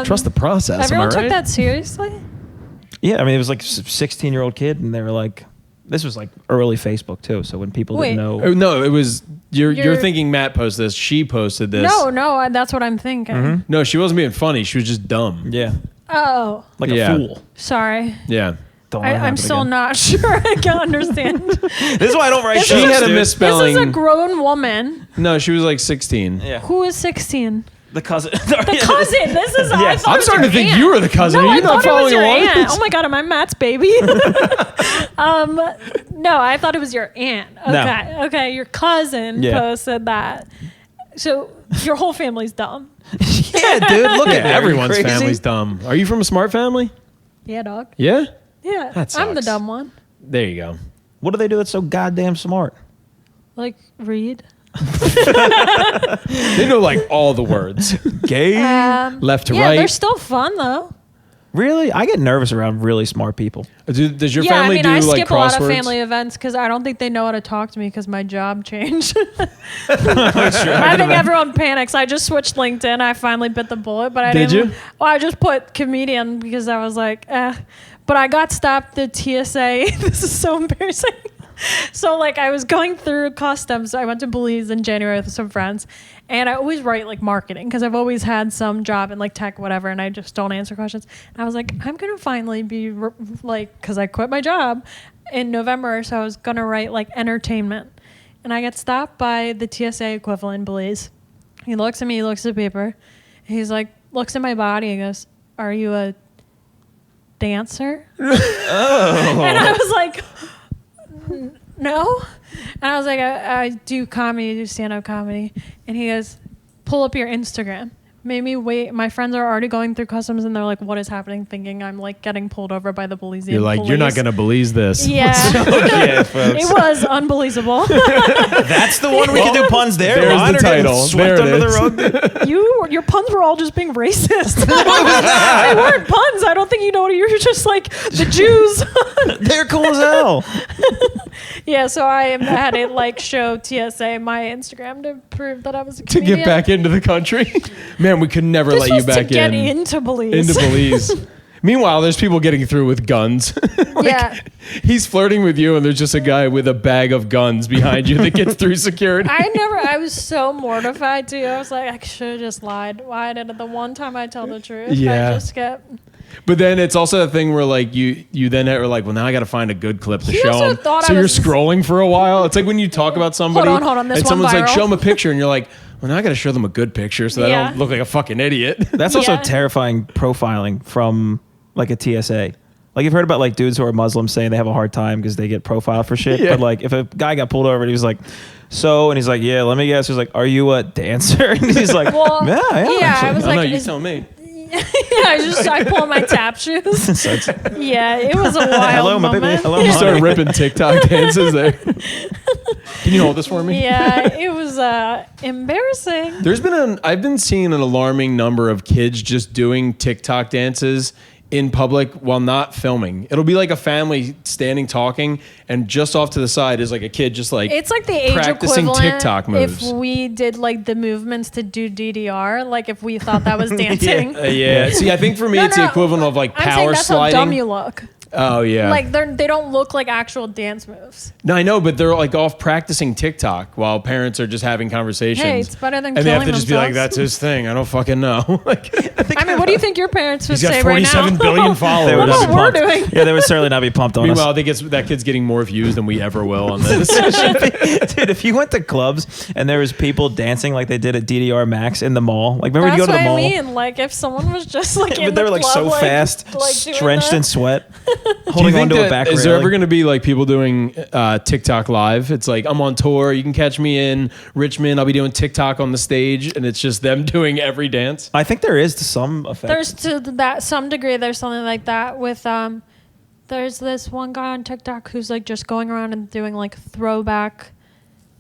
Speaker 5: Trust the process.
Speaker 3: Everyone
Speaker 5: am I
Speaker 3: took
Speaker 5: right?
Speaker 3: that seriously?
Speaker 4: Yeah, I mean, it was like a 16-year-old kid, and they were like, this was like early Facebook too. So when people
Speaker 3: Wait.
Speaker 4: didn't know,
Speaker 5: Oh, no, it was you're
Speaker 3: You're-
Speaker 5: thinking Matt posted this. She posted this.
Speaker 3: No, that's what I'm thinking.
Speaker 5: No, she wasn't being funny. She was just dumb.
Speaker 4: yeah,
Speaker 3: Oh,
Speaker 4: like
Speaker 5: Yeah.
Speaker 4: a fool.
Speaker 3: sorry.
Speaker 5: Yeah.
Speaker 4: Don't let it
Speaker 3: I'm
Speaker 4: happen
Speaker 3: still
Speaker 4: again.
Speaker 3: not sure I can understand.
Speaker 4: This is why I don't write
Speaker 3: This
Speaker 5: She
Speaker 3: is
Speaker 4: jokes,
Speaker 5: had a
Speaker 4: dude.
Speaker 5: misspelling.
Speaker 3: This is a grown woman
Speaker 5: No, she was like 16.
Speaker 4: Yeah,
Speaker 3: who is 16.
Speaker 4: the cousin.
Speaker 3: The cousin. This is. I thought
Speaker 5: I'm
Speaker 3: it was
Speaker 5: starting
Speaker 3: your
Speaker 5: to think
Speaker 3: aunt.
Speaker 5: you were the cousin.
Speaker 3: No,
Speaker 5: Are
Speaker 3: I
Speaker 5: you not
Speaker 3: thought it was
Speaker 5: following
Speaker 3: your
Speaker 5: along?
Speaker 3: aunt. Oh my god, am I Matt's baby? No, I thought it was your aunt. Okay, okay, your cousin
Speaker 4: Yeah.
Speaker 3: posted that. So your whole family's dumb.
Speaker 4: Yeah, dude. Look at
Speaker 5: Everyone's
Speaker 4: crazy.
Speaker 5: family's dumb. Are you from a smart family?
Speaker 3: Yeah, dog.
Speaker 5: Yeah.
Speaker 3: Yeah,
Speaker 5: That
Speaker 3: I'm the
Speaker 5: sucks.
Speaker 3: dumb one.
Speaker 5: There you go.
Speaker 4: What do they do that's so goddamn smart?
Speaker 3: Like read.
Speaker 5: They know like all the words. Gay, left to
Speaker 3: Yeah,
Speaker 5: right.
Speaker 3: they're still fun though.
Speaker 4: Really? I get nervous around really smart people.
Speaker 5: Does your
Speaker 3: Yeah, I
Speaker 5: family
Speaker 3: mean,
Speaker 5: do
Speaker 3: I
Speaker 5: like
Speaker 3: skip a lot of
Speaker 5: crosswords?
Speaker 3: family events because I don't think they know how to talk to me because my job changed. I think everyone panics. I just switched LinkedIn. I finally bit the bullet, but I
Speaker 5: Did
Speaker 3: didn't.
Speaker 5: you?
Speaker 3: Well, I just put comedian because I was like, eh. But I got stopped at TSA. This is so embarrassing. So like I was going through customs. I went to Belize in January with some friends, and I always write like marketing because I've always had some job in like tech, whatever, and I just don't answer questions. And I was like, I'm gonna finally be like, because I quit my job in November, so I was gonna write like entertainment, and I get stopped by the TSA equivalent in Belize. He looks at me, he looks at the paper, and he's like, looks at my body, and goes, "Are you a dancer?" Oh. And I was like, no. And I was like, I do comedy, I do stand-up comedy. And he goes, pull up your Instagram. Made me wait. My friends are already going through customs, and they're like, what is happening? Thinking I'm like getting pulled over by the Belizean
Speaker 5: You're like,
Speaker 3: police.
Speaker 5: you're not gonna believe this.
Speaker 3: Yeah.
Speaker 4: Yeah, folks.
Speaker 3: It was unbelievable.
Speaker 4: That's the one we can do puns there.
Speaker 5: There's
Speaker 4: Mine
Speaker 5: the
Speaker 4: are getting
Speaker 5: title.
Speaker 4: Swept
Speaker 5: There it
Speaker 4: under
Speaker 5: is.
Speaker 4: the rug.
Speaker 3: Your puns were all just being racist. They weren't puns. I don't think you know what you're just like the Jews.
Speaker 4: They're cool as hell.
Speaker 3: Yeah, so I had to like show TSA my Instagram to prove that I was a
Speaker 5: To
Speaker 3: comedian.
Speaker 5: get back into the country, man, we could never
Speaker 3: This
Speaker 5: let you
Speaker 3: was
Speaker 5: back
Speaker 3: to get
Speaker 5: in.
Speaker 3: into Belize.
Speaker 5: Into Belize. Meanwhile, there's people getting through with guns.
Speaker 3: Yeah.
Speaker 5: He's flirting with you, and there's just a guy with a bag of guns behind you that gets through security.
Speaker 3: I was so mortified too. I was like, I should have just lied. Why did it the one time I tell the truth?
Speaker 5: Yeah.
Speaker 3: I just kept.
Speaker 5: But then it's also a thing where like you then are like, well, now I got to find a good clip to
Speaker 3: He
Speaker 5: show
Speaker 3: also
Speaker 5: him.
Speaker 3: thought
Speaker 5: So
Speaker 3: I
Speaker 5: you're
Speaker 3: was-
Speaker 5: scrolling for a while. It's like when you talk about somebody,
Speaker 3: Hold on, this
Speaker 5: and
Speaker 3: one
Speaker 5: someone's like,
Speaker 3: viral.
Speaker 5: show him a picture, and you're like, well, now I got to show them a good picture so that I
Speaker 3: Yeah.
Speaker 5: don't look like a fucking idiot.
Speaker 4: That's also
Speaker 3: Yeah.
Speaker 4: terrifying profiling from like a TSA. Like you've heard about like dudes who are Muslims saying they have a hard time because they get profiled for shit.
Speaker 5: Yeah.
Speaker 4: But like if a guy got pulled over and he was like, so, and he's like, yeah, let me guess. He's like, are you a dancer? And he's like,
Speaker 3: Well,
Speaker 4: yeah,
Speaker 3: I was
Speaker 5: Oh,
Speaker 3: like,
Speaker 5: no, you
Speaker 3: is-
Speaker 5: tell me.
Speaker 3: I pull on my tap shoes. Yeah, it was a wild
Speaker 4: Hello, my
Speaker 3: moment.
Speaker 4: baby. Hello,
Speaker 5: You
Speaker 4: my
Speaker 5: start
Speaker 4: honey.
Speaker 5: ripping TikTok dances there. Can you hold this for me?
Speaker 3: Yeah, it was embarrassing.
Speaker 5: I've been seeing an alarming number of kids just doing TikTok dances in public while not filming. It'll be like a family standing talking, and just off to the side is like a kid just like
Speaker 3: It's like the age
Speaker 5: practicing
Speaker 3: equivalent
Speaker 5: TikTok moves.
Speaker 3: if we did like the movements to do DDR, like if we thought that was dancing.
Speaker 5: yeah. See, I think for me it's the equivalent of like
Speaker 3: I'm saying
Speaker 5: power
Speaker 3: that's
Speaker 5: sliding.
Speaker 3: how dumb you look.
Speaker 5: Oh yeah.
Speaker 3: Like they don't look like actual dance moves.
Speaker 5: No, I know, but they're like off practicing TikTok while parents are just having conversations.
Speaker 3: Hey, it's better than
Speaker 5: and they have to
Speaker 3: killing
Speaker 5: just be like,
Speaker 3: themselves.
Speaker 5: "That's his thing." I don't fucking know. Like,
Speaker 3: I mean, what do you think your parents would
Speaker 5: he's got
Speaker 3: say right
Speaker 5: 47
Speaker 3: now?
Speaker 5: billion
Speaker 4: They
Speaker 5: followers.
Speaker 4: would
Speaker 3: That's
Speaker 4: not be
Speaker 3: what we're
Speaker 4: pumped.
Speaker 3: doing.
Speaker 4: Yeah, they would certainly not be pumped on
Speaker 5: Meanwhile,
Speaker 4: us.
Speaker 5: that kid's getting more views than we ever will on this.
Speaker 4: Dude, if you went to clubs and there was people dancing like they did at DDR Max in the mall, like remember
Speaker 3: That's
Speaker 4: you go to
Speaker 3: what
Speaker 4: the mall,
Speaker 3: I mean. Like if someone was just like in
Speaker 4: but they
Speaker 3: the
Speaker 4: were like
Speaker 3: club,
Speaker 4: so fast,
Speaker 3: doing
Speaker 4: drenched
Speaker 3: that.
Speaker 4: in sweat,
Speaker 5: Do you
Speaker 4: holding
Speaker 5: think
Speaker 4: onto a
Speaker 5: that-
Speaker 4: back
Speaker 5: is there ever
Speaker 4: railing.
Speaker 5: going to be like people doing TikTok live? It's like, I'm on tour. You can catch me in Richmond. I'll be doing TikTok on the stage, and it's just them doing every dance.
Speaker 4: I think there is to some effect.
Speaker 3: There's to that some degree. There's something like that with There's this one guy on TikTok who's like just going around and doing like throwback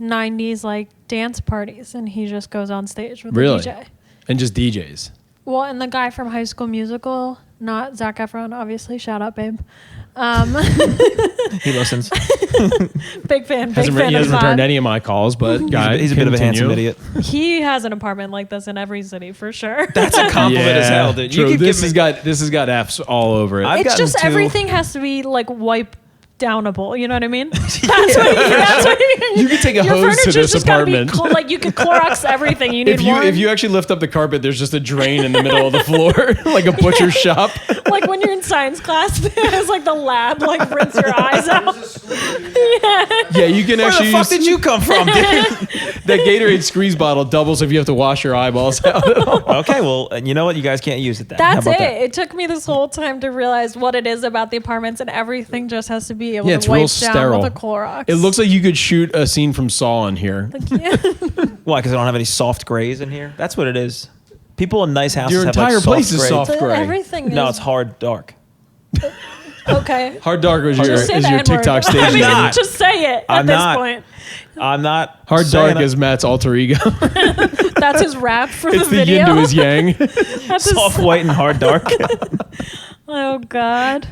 Speaker 3: 90s like dance parties, and he just goes on stage with
Speaker 5: Really?
Speaker 3: the DJ.
Speaker 5: And just DJs.
Speaker 3: Well, and the guy from High School Musical, not Zac Efron, obviously. Shout out, babe.
Speaker 4: He listens.
Speaker 3: Big fan. Big
Speaker 5: He
Speaker 3: fan
Speaker 5: hasn't
Speaker 3: of
Speaker 5: returned
Speaker 3: Todd.
Speaker 5: any of my calls, but guy,
Speaker 4: He's a bit of a handsome
Speaker 5: continue.
Speaker 4: idiot.
Speaker 3: He has an apartment like this in every city for sure.
Speaker 4: That's a compliment as hell, dude.
Speaker 5: True.
Speaker 4: You could
Speaker 5: This
Speaker 4: give
Speaker 5: has
Speaker 4: me.
Speaker 5: got F's all over it.
Speaker 4: I've
Speaker 3: It's
Speaker 4: gotten
Speaker 3: just
Speaker 4: to-
Speaker 3: everything has to be like wipe downable. You know what I mean? That's what
Speaker 5: You could take a
Speaker 3: Your
Speaker 5: hose to
Speaker 3: furniture's
Speaker 5: this
Speaker 3: just gotta
Speaker 5: apartment.
Speaker 3: Be like you could Clorox everything. You need one.
Speaker 5: If you actually lift up the carpet, there's just a drain in the middle of the floor, like a butcher's shop.
Speaker 3: like when you're in science class, there's like the lab, like rinse your eyes out.
Speaker 2: There's a squeeze.
Speaker 5: Yeah, you can
Speaker 4: Where
Speaker 5: actually
Speaker 4: the fuck
Speaker 5: use
Speaker 4: did you come from, dude?
Speaker 5: that Gatorade squeeze bottle doubles if you have to wash your eyeballs out.
Speaker 4: Okay, well, you know what? You guys can't use it then. How
Speaker 3: That's
Speaker 4: about
Speaker 3: it.
Speaker 4: that?
Speaker 3: It took me this whole time to realize what it is about the apartments, and everything just has to be able
Speaker 5: Yeah,
Speaker 3: to
Speaker 5: it's
Speaker 3: wipe
Speaker 5: real
Speaker 3: down
Speaker 5: sterile.
Speaker 3: with a Clorox.
Speaker 5: It looks like you could shoot a scene from Saw in here.
Speaker 3: Yeah.
Speaker 4: Why? Because I don't have any soft grays in here. That's what it is. People in nice houses
Speaker 5: Your
Speaker 4: have
Speaker 5: entire
Speaker 4: like
Speaker 5: place
Speaker 4: soft
Speaker 5: is
Speaker 4: gray.
Speaker 5: soft gray.
Speaker 3: Everything
Speaker 4: No,
Speaker 3: is
Speaker 4: it's hard dark.
Speaker 3: okay.
Speaker 5: Hard dark was your
Speaker 3: Just say the N-word.
Speaker 5: TikTok stage
Speaker 3: I mean,
Speaker 5: name.
Speaker 4: not.
Speaker 3: just say it
Speaker 4: I'm
Speaker 3: at this
Speaker 4: not.
Speaker 3: point.
Speaker 4: I'm not.
Speaker 5: Hard
Speaker 4: saying
Speaker 5: dark
Speaker 4: that-
Speaker 5: is Matt's alter ego.
Speaker 3: That's his rap for
Speaker 5: It's
Speaker 3: the
Speaker 5: the
Speaker 3: video.
Speaker 5: yin to his yang.
Speaker 3: That's his,
Speaker 4: soft white and hard dark.
Speaker 3: oh God.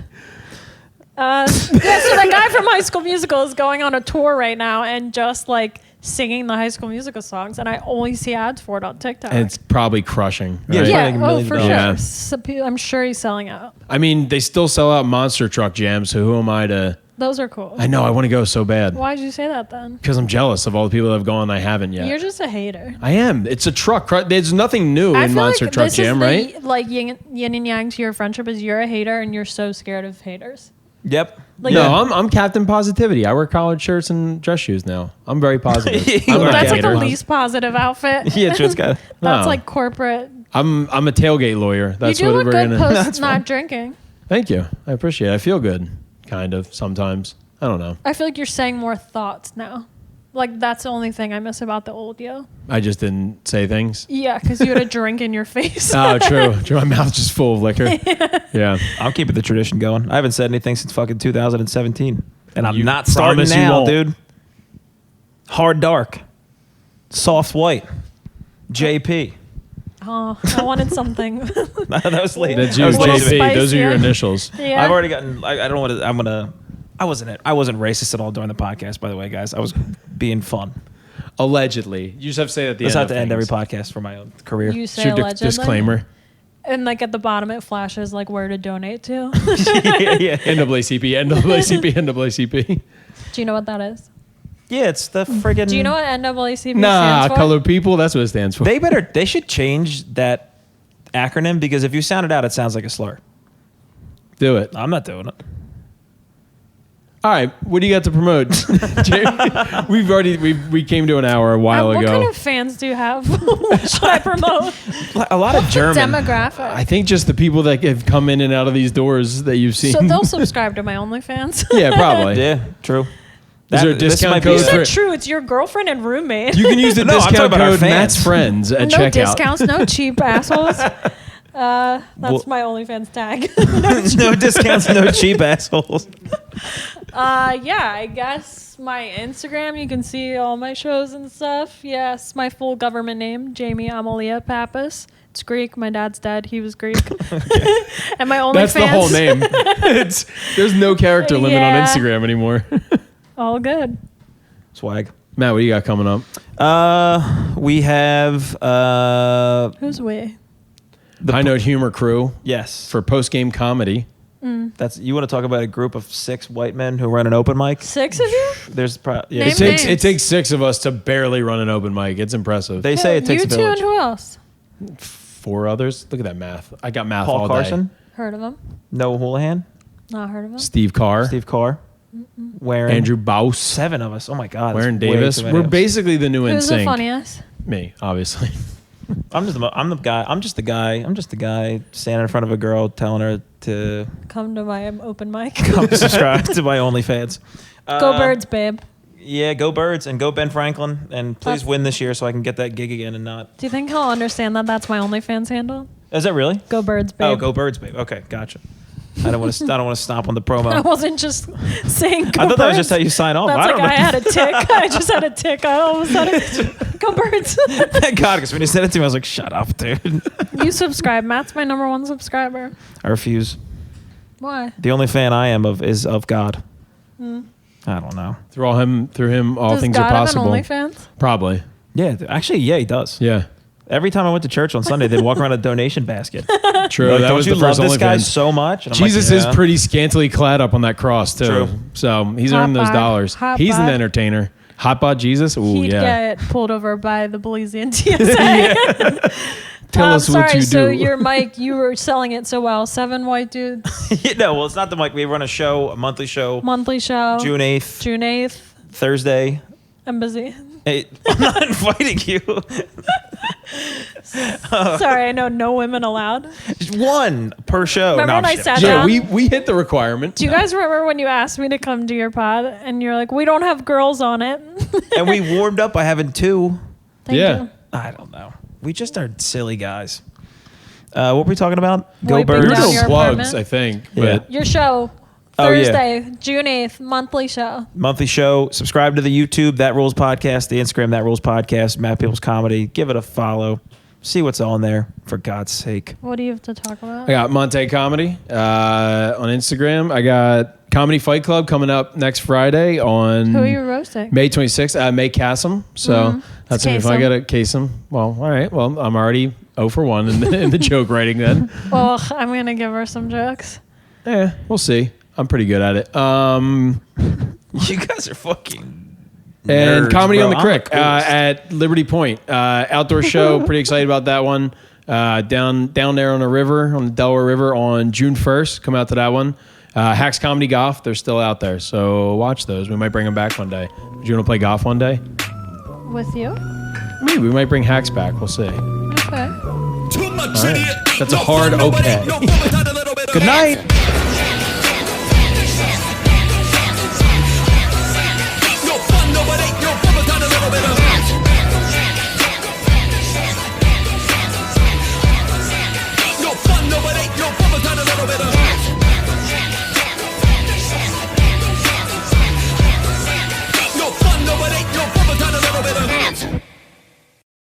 Speaker 3: Yeah, so the guy from High School Musical is going on a tour right now and just like singing the High School Musical songs, and I only see ads for it on TikTok.
Speaker 5: And it's probably crushing.
Speaker 4: Yeah,
Speaker 5: Right?
Speaker 4: it's
Speaker 3: yeah,
Speaker 4: like $1
Speaker 3: oh
Speaker 4: million
Speaker 3: for
Speaker 4: dollars.
Speaker 3: sure.
Speaker 5: Yeah.
Speaker 3: I'm sure he's selling out.
Speaker 5: I mean, they still sell out monster truck jams, so who am I to...
Speaker 3: Those are cool.
Speaker 5: I know, I want to go so bad.
Speaker 3: Why'd you say that then?
Speaker 5: Because I'm jealous of all the people that have gone and I haven't yet.
Speaker 3: You're just a hater.
Speaker 5: I am. It's a truck. There's nothing new
Speaker 3: I
Speaker 5: in
Speaker 3: feel
Speaker 5: Monster
Speaker 3: like
Speaker 5: Truck
Speaker 3: this
Speaker 5: Jam,
Speaker 3: is the,
Speaker 5: right?
Speaker 3: like yin and yang to your friendship is you're a hater and you're so scared of haters.
Speaker 4: Yep.
Speaker 3: Like,
Speaker 5: No, I'm Captain Positivity. I wear collared shirts and dress shoes now. I'm very positive.
Speaker 4: You
Speaker 5: I'm
Speaker 4: are
Speaker 5: not a
Speaker 3: that's like the
Speaker 5: hater.
Speaker 3: least positive outfit.
Speaker 4: Yeah, it's got.
Speaker 3: That's
Speaker 5: No.
Speaker 3: like corporate.
Speaker 5: I'm a tailgate lawyer. That's
Speaker 3: you do
Speaker 5: what
Speaker 3: look
Speaker 5: we're
Speaker 3: good
Speaker 5: gonna.
Speaker 3: post not drinking.
Speaker 5: Thank you. I appreciate it. I feel good, kind of sometimes. I don't know.
Speaker 3: I feel like you're saying more thoughts now. Like that's the only thing I miss about the old yo.
Speaker 5: I just didn't say things.
Speaker 3: Yeah, because you had a drink in your face.
Speaker 5: Oh, true. True. My mouth's just full of liquor. Yeah.
Speaker 4: I'm keeping the tradition going. I haven't said anything since fucking 2017, and I'm
Speaker 5: You
Speaker 4: not starting
Speaker 5: promise you
Speaker 4: now,
Speaker 5: won't.
Speaker 4: dude. Hard dark, soft white, JP.
Speaker 3: Oh, I wanted something.
Speaker 4: That was late.
Speaker 5: That's
Speaker 4: That
Speaker 5: you,
Speaker 4: was late.
Speaker 5: JP. Those are your
Speaker 3: spicier.
Speaker 5: initials.
Speaker 3: Yeah.
Speaker 4: I've already gotten. I don't want to. I'm gonna. I wasn't racist at all during the podcast, by the way, guys. I was being fun.
Speaker 5: Allegedly. You just have to say it at the
Speaker 4: Let's
Speaker 5: end.
Speaker 4: have to
Speaker 5: of
Speaker 4: end every
Speaker 5: things.
Speaker 4: podcast for my own career.
Speaker 3: You
Speaker 5: It's
Speaker 3: say
Speaker 5: your
Speaker 3: allegedly.
Speaker 5: disclaimer.
Speaker 3: And like at the bottom it flashes like where to donate to.
Speaker 4: yeah.
Speaker 5: NAACP, NAACP, NAACP.
Speaker 3: Do you know what that is?
Speaker 4: Yeah, it's the friggin'.
Speaker 3: Do you know what NAACP
Speaker 5: Nah,
Speaker 3: stands for?
Speaker 5: colored people. That's what it stands for.
Speaker 4: They should change that acronym because if you sound it out, it sounds like a slur.
Speaker 5: Do it.
Speaker 4: I'm not doing it.
Speaker 5: All right. What do you got to promote? Jerry? We came to an hour a while
Speaker 3: What
Speaker 5: ago.
Speaker 3: kind of fans do you have? What should I promote?
Speaker 4: A lot of German.
Speaker 3: Demographic.
Speaker 5: I think just the people that have come in and out of these doors that you've seen.
Speaker 3: So they'll subscribe to my OnlyFans.
Speaker 5: Yeah, probably.
Speaker 4: Yeah, true.
Speaker 5: Is there a
Speaker 4: This
Speaker 5: discount
Speaker 4: might be
Speaker 5: code
Speaker 3: You
Speaker 5: for
Speaker 3: said
Speaker 5: it?
Speaker 3: true. It's your girlfriend and roommate.
Speaker 5: You can use the
Speaker 4: No, I'm talking
Speaker 5: discount
Speaker 4: about our
Speaker 5: code
Speaker 4: fans.
Speaker 5: Matt's Friends at
Speaker 3: no
Speaker 5: checkout.
Speaker 3: discounts, no cheap assholes. That's
Speaker 4: Well-
Speaker 3: my OnlyFans tag.
Speaker 4: No discounts, no cheap assholes.
Speaker 3: Yeah, I guess my Instagram, you can see all my shows and stuff. Yes, my full government name, Jamie Amalia Pappas. It's Greek. My dad's dead. He was Greek. And my OnlyFans.
Speaker 5: That's the whole name. There's no character limit on
Speaker 3: Yeah.
Speaker 5: Instagram anymore.
Speaker 3: All good.
Speaker 4: Swag.
Speaker 5: Matt, what do you got coming up?
Speaker 4: We have
Speaker 3: Who's we?
Speaker 5: High Note Humor Crew
Speaker 4: yes.
Speaker 5: for post-game comedy.
Speaker 4: That's you want to talk about a group of 6 white men who run an open mic?
Speaker 3: 6 of you?
Speaker 4: There's
Speaker 3: Name
Speaker 5: It takes
Speaker 3: names.
Speaker 5: 6 of us to barely run an open mic. It's impressive.
Speaker 4: They say it takes
Speaker 3: you
Speaker 4: a
Speaker 3: two
Speaker 4: village.
Speaker 3: and who else?
Speaker 5: 4 others. Look at that math. I got math
Speaker 4: Paul
Speaker 5: all
Speaker 4: Carson,
Speaker 5: day.
Speaker 3: Heard of him?
Speaker 4: Noah Houlihan,
Speaker 3: Not heard of him.
Speaker 5: Steve Carr,
Speaker 4: Steve Carr, Warren,
Speaker 5: Andrew Baus,
Speaker 4: 7 of us. Oh my God,
Speaker 5: Warren
Speaker 4: that's way
Speaker 5: Davis.
Speaker 4: too many
Speaker 5: We're
Speaker 4: of us.
Speaker 5: basically the new
Speaker 3: Who's the
Speaker 5: NSYNC.
Speaker 3: funniest?
Speaker 5: Me, obviously.
Speaker 4: I'm just the guy standing in front of a girl telling her to
Speaker 3: Come to my open mic.
Speaker 4: come subscribe to my OnlyFans.
Speaker 3: Go Birds, babe.
Speaker 4: Yeah, go Birds and go Ben Franklin, and please
Speaker 3: That's-
Speaker 4: win this year so I can get that gig again and not.
Speaker 3: Do you think he'll understand that that's my OnlyFans handle?
Speaker 4: Is that really?
Speaker 3: Go Birds, babe.
Speaker 4: Oh, go Birds, babe. Okay, gotcha. I don't want to stomp on the promo.
Speaker 3: I wasn't just saying go
Speaker 4: I thought that was
Speaker 3: Birds.
Speaker 4: just how you sign off.
Speaker 3: That's
Speaker 4: I
Speaker 3: like
Speaker 4: don't know.
Speaker 3: I had a tick. I just had a tick. I all of a sudden, go Birds.
Speaker 4: Thank God, because when you said it to me, I was like, "Shut up, dude."
Speaker 3: You subscribe. Matt's my number 1 subscriber.
Speaker 4: I refuse.
Speaker 3: Why?
Speaker 4: The only fan I am of is of God. I don't know.
Speaker 5: Through him, all
Speaker 3: Does
Speaker 5: things
Speaker 3: God
Speaker 5: are possible.
Speaker 3: have an OnlyFans?
Speaker 5: Probably.
Speaker 4: Yeah, actually, yeah, he does.
Speaker 5: Yeah.
Speaker 4: Every time I went to church on Sunday, they'd walk around a donation basket.
Speaker 5: True.
Speaker 4: Like,
Speaker 5: that
Speaker 4: don't
Speaker 5: was
Speaker 4: you
Speaker 5: the
Speaker 4: love
Speaker 5: first
Speaker 4: this guy
Speaker 5: OnlyFans.
Speaker 4: so much? And I'm like,
Speaker 5: Jesus is
Speaker 4: yeah.
Speaker 5: pretty scantily clad up on that cross too.
Speaker 4: True.
Speaker 5: So he's
Speaker 3: Hot
Speaker 5: earned those
Speaker 3: bod.
Speaker 5: dollars.
Speaker 3: Hot
Speaker 5: He's an
Speaker 3: bod.
Speaker 5: entertainer. Hot bod Jesus. Ooh,
Speaker 3: He'd
Speaker 5: yeah.
Speaker 3: get pulled over by the Belizean TSA.
Speaker 5: Tell us
Speaker 3: sorry,
Speaker 5: what you
Speaker 3: so
Speaker 5: do.
Speaker 3: your mic, you were selling it so well. 7 white dudes,
Speaker 4: No, well, it's not the mic. We run a show, a monthly show,
Speaker 3: monthly show.
Speaker 4: June 8th,
Speaker 3: June 8th.
Speaker 4: Thursday.
Speaker 3: I'm busy.
Speaker 4: Hey, I'm not inviting you.
Speaker 3: Sorry, I know no women allowed.
Speaker 4: Just one per show.
Speaker 3: Remember
Speaker 4: No, I'm
Speaker 3: when I
Speaker 4: just
Speaker 3: sat
Speaker 4: kidding.
Speaker 5: Yeah,
Speaker 3: down?
Speaker 5: we hit the requirement.
Speaker 3: Do you guys remember when you asked me to come to your pod and you're like, we don't have girls on it?
Speaker 4: And we warmed up by having 2.
Speaker 3: Thank you.
Speaker 4: I don't know. We just are silly guys. What were we talking about? Go
Speaker 3: Wiping
Speaker 4: Birds.
Speaker 5: We're
Speaker 3: down
Speaker 5: doing
Speaker 3: your
Speaker 5: plugs,
Speaker 3: apartment?
Speaker 5: I think.
Speaker 4: Yeah.
Speaker 5: But
Speaker 3: Your show,
Speaker 4: Oh, yeah.
Speaker 3: Thursday, June 8th, monthly show.
Speaker 4: Monthly show. Subscribe to the YouTube, That Rules Podcast, the Instagram, That Rules Podcast, Matt Peoples Comedy. Give it a follow. See what's on there, for God's sake.
Speaker 3: What do you have to talk about?
Speaker 5: I got Monte Comedy on Instagram. I got Comedy Fight Club coming up next Friday on
Speaker 3: Who are you roasting?
Speaker 5: May 26th. May Cassim. So that's if I
Speaker 3: Kasem.
Speaker 5: got to Kasem. Well, all right. Well, I'm already 0 for 1 in the joke writing then.
Speaker 3: Well, I'm going to give her some jokes.
Speaker 5: We'll see. I'm pretty good at it.
Speaker 4: You guys are fucking
Speaker 5: And
Speaker 4: nerds,
Speaker 5: Comedy
Speaker 4: bro.
Speaker 5: on the
Speaker 4: I'm
Speaker 5: Crick
Speaker 4: coolest.
Speaker 5: at Liberty Point. Outdoor show. Pretty excited about that one. Down there on the river, on the Delaware River on June 1st. Come out to that one. Hacks Comedy Golf. They're still out there. So watch those. We might bring them back one day. Do you want to play golf one day?
Speaker 3: With you?
Speaker 5: Maybe. We might bring Hacks back. We'll see.
Speaker 3: Okay.
Speaker 1: Too much
Speaker 5: All right.
Speaker 1: idiot.
Speaker 5: That's a
Speaker 1: No
Speaker 5: hard
Speaker 1: fun, nobody,
Speaker 5: okay.
Speaker 1: no fun without a little bit of
Speaker 4: Good night.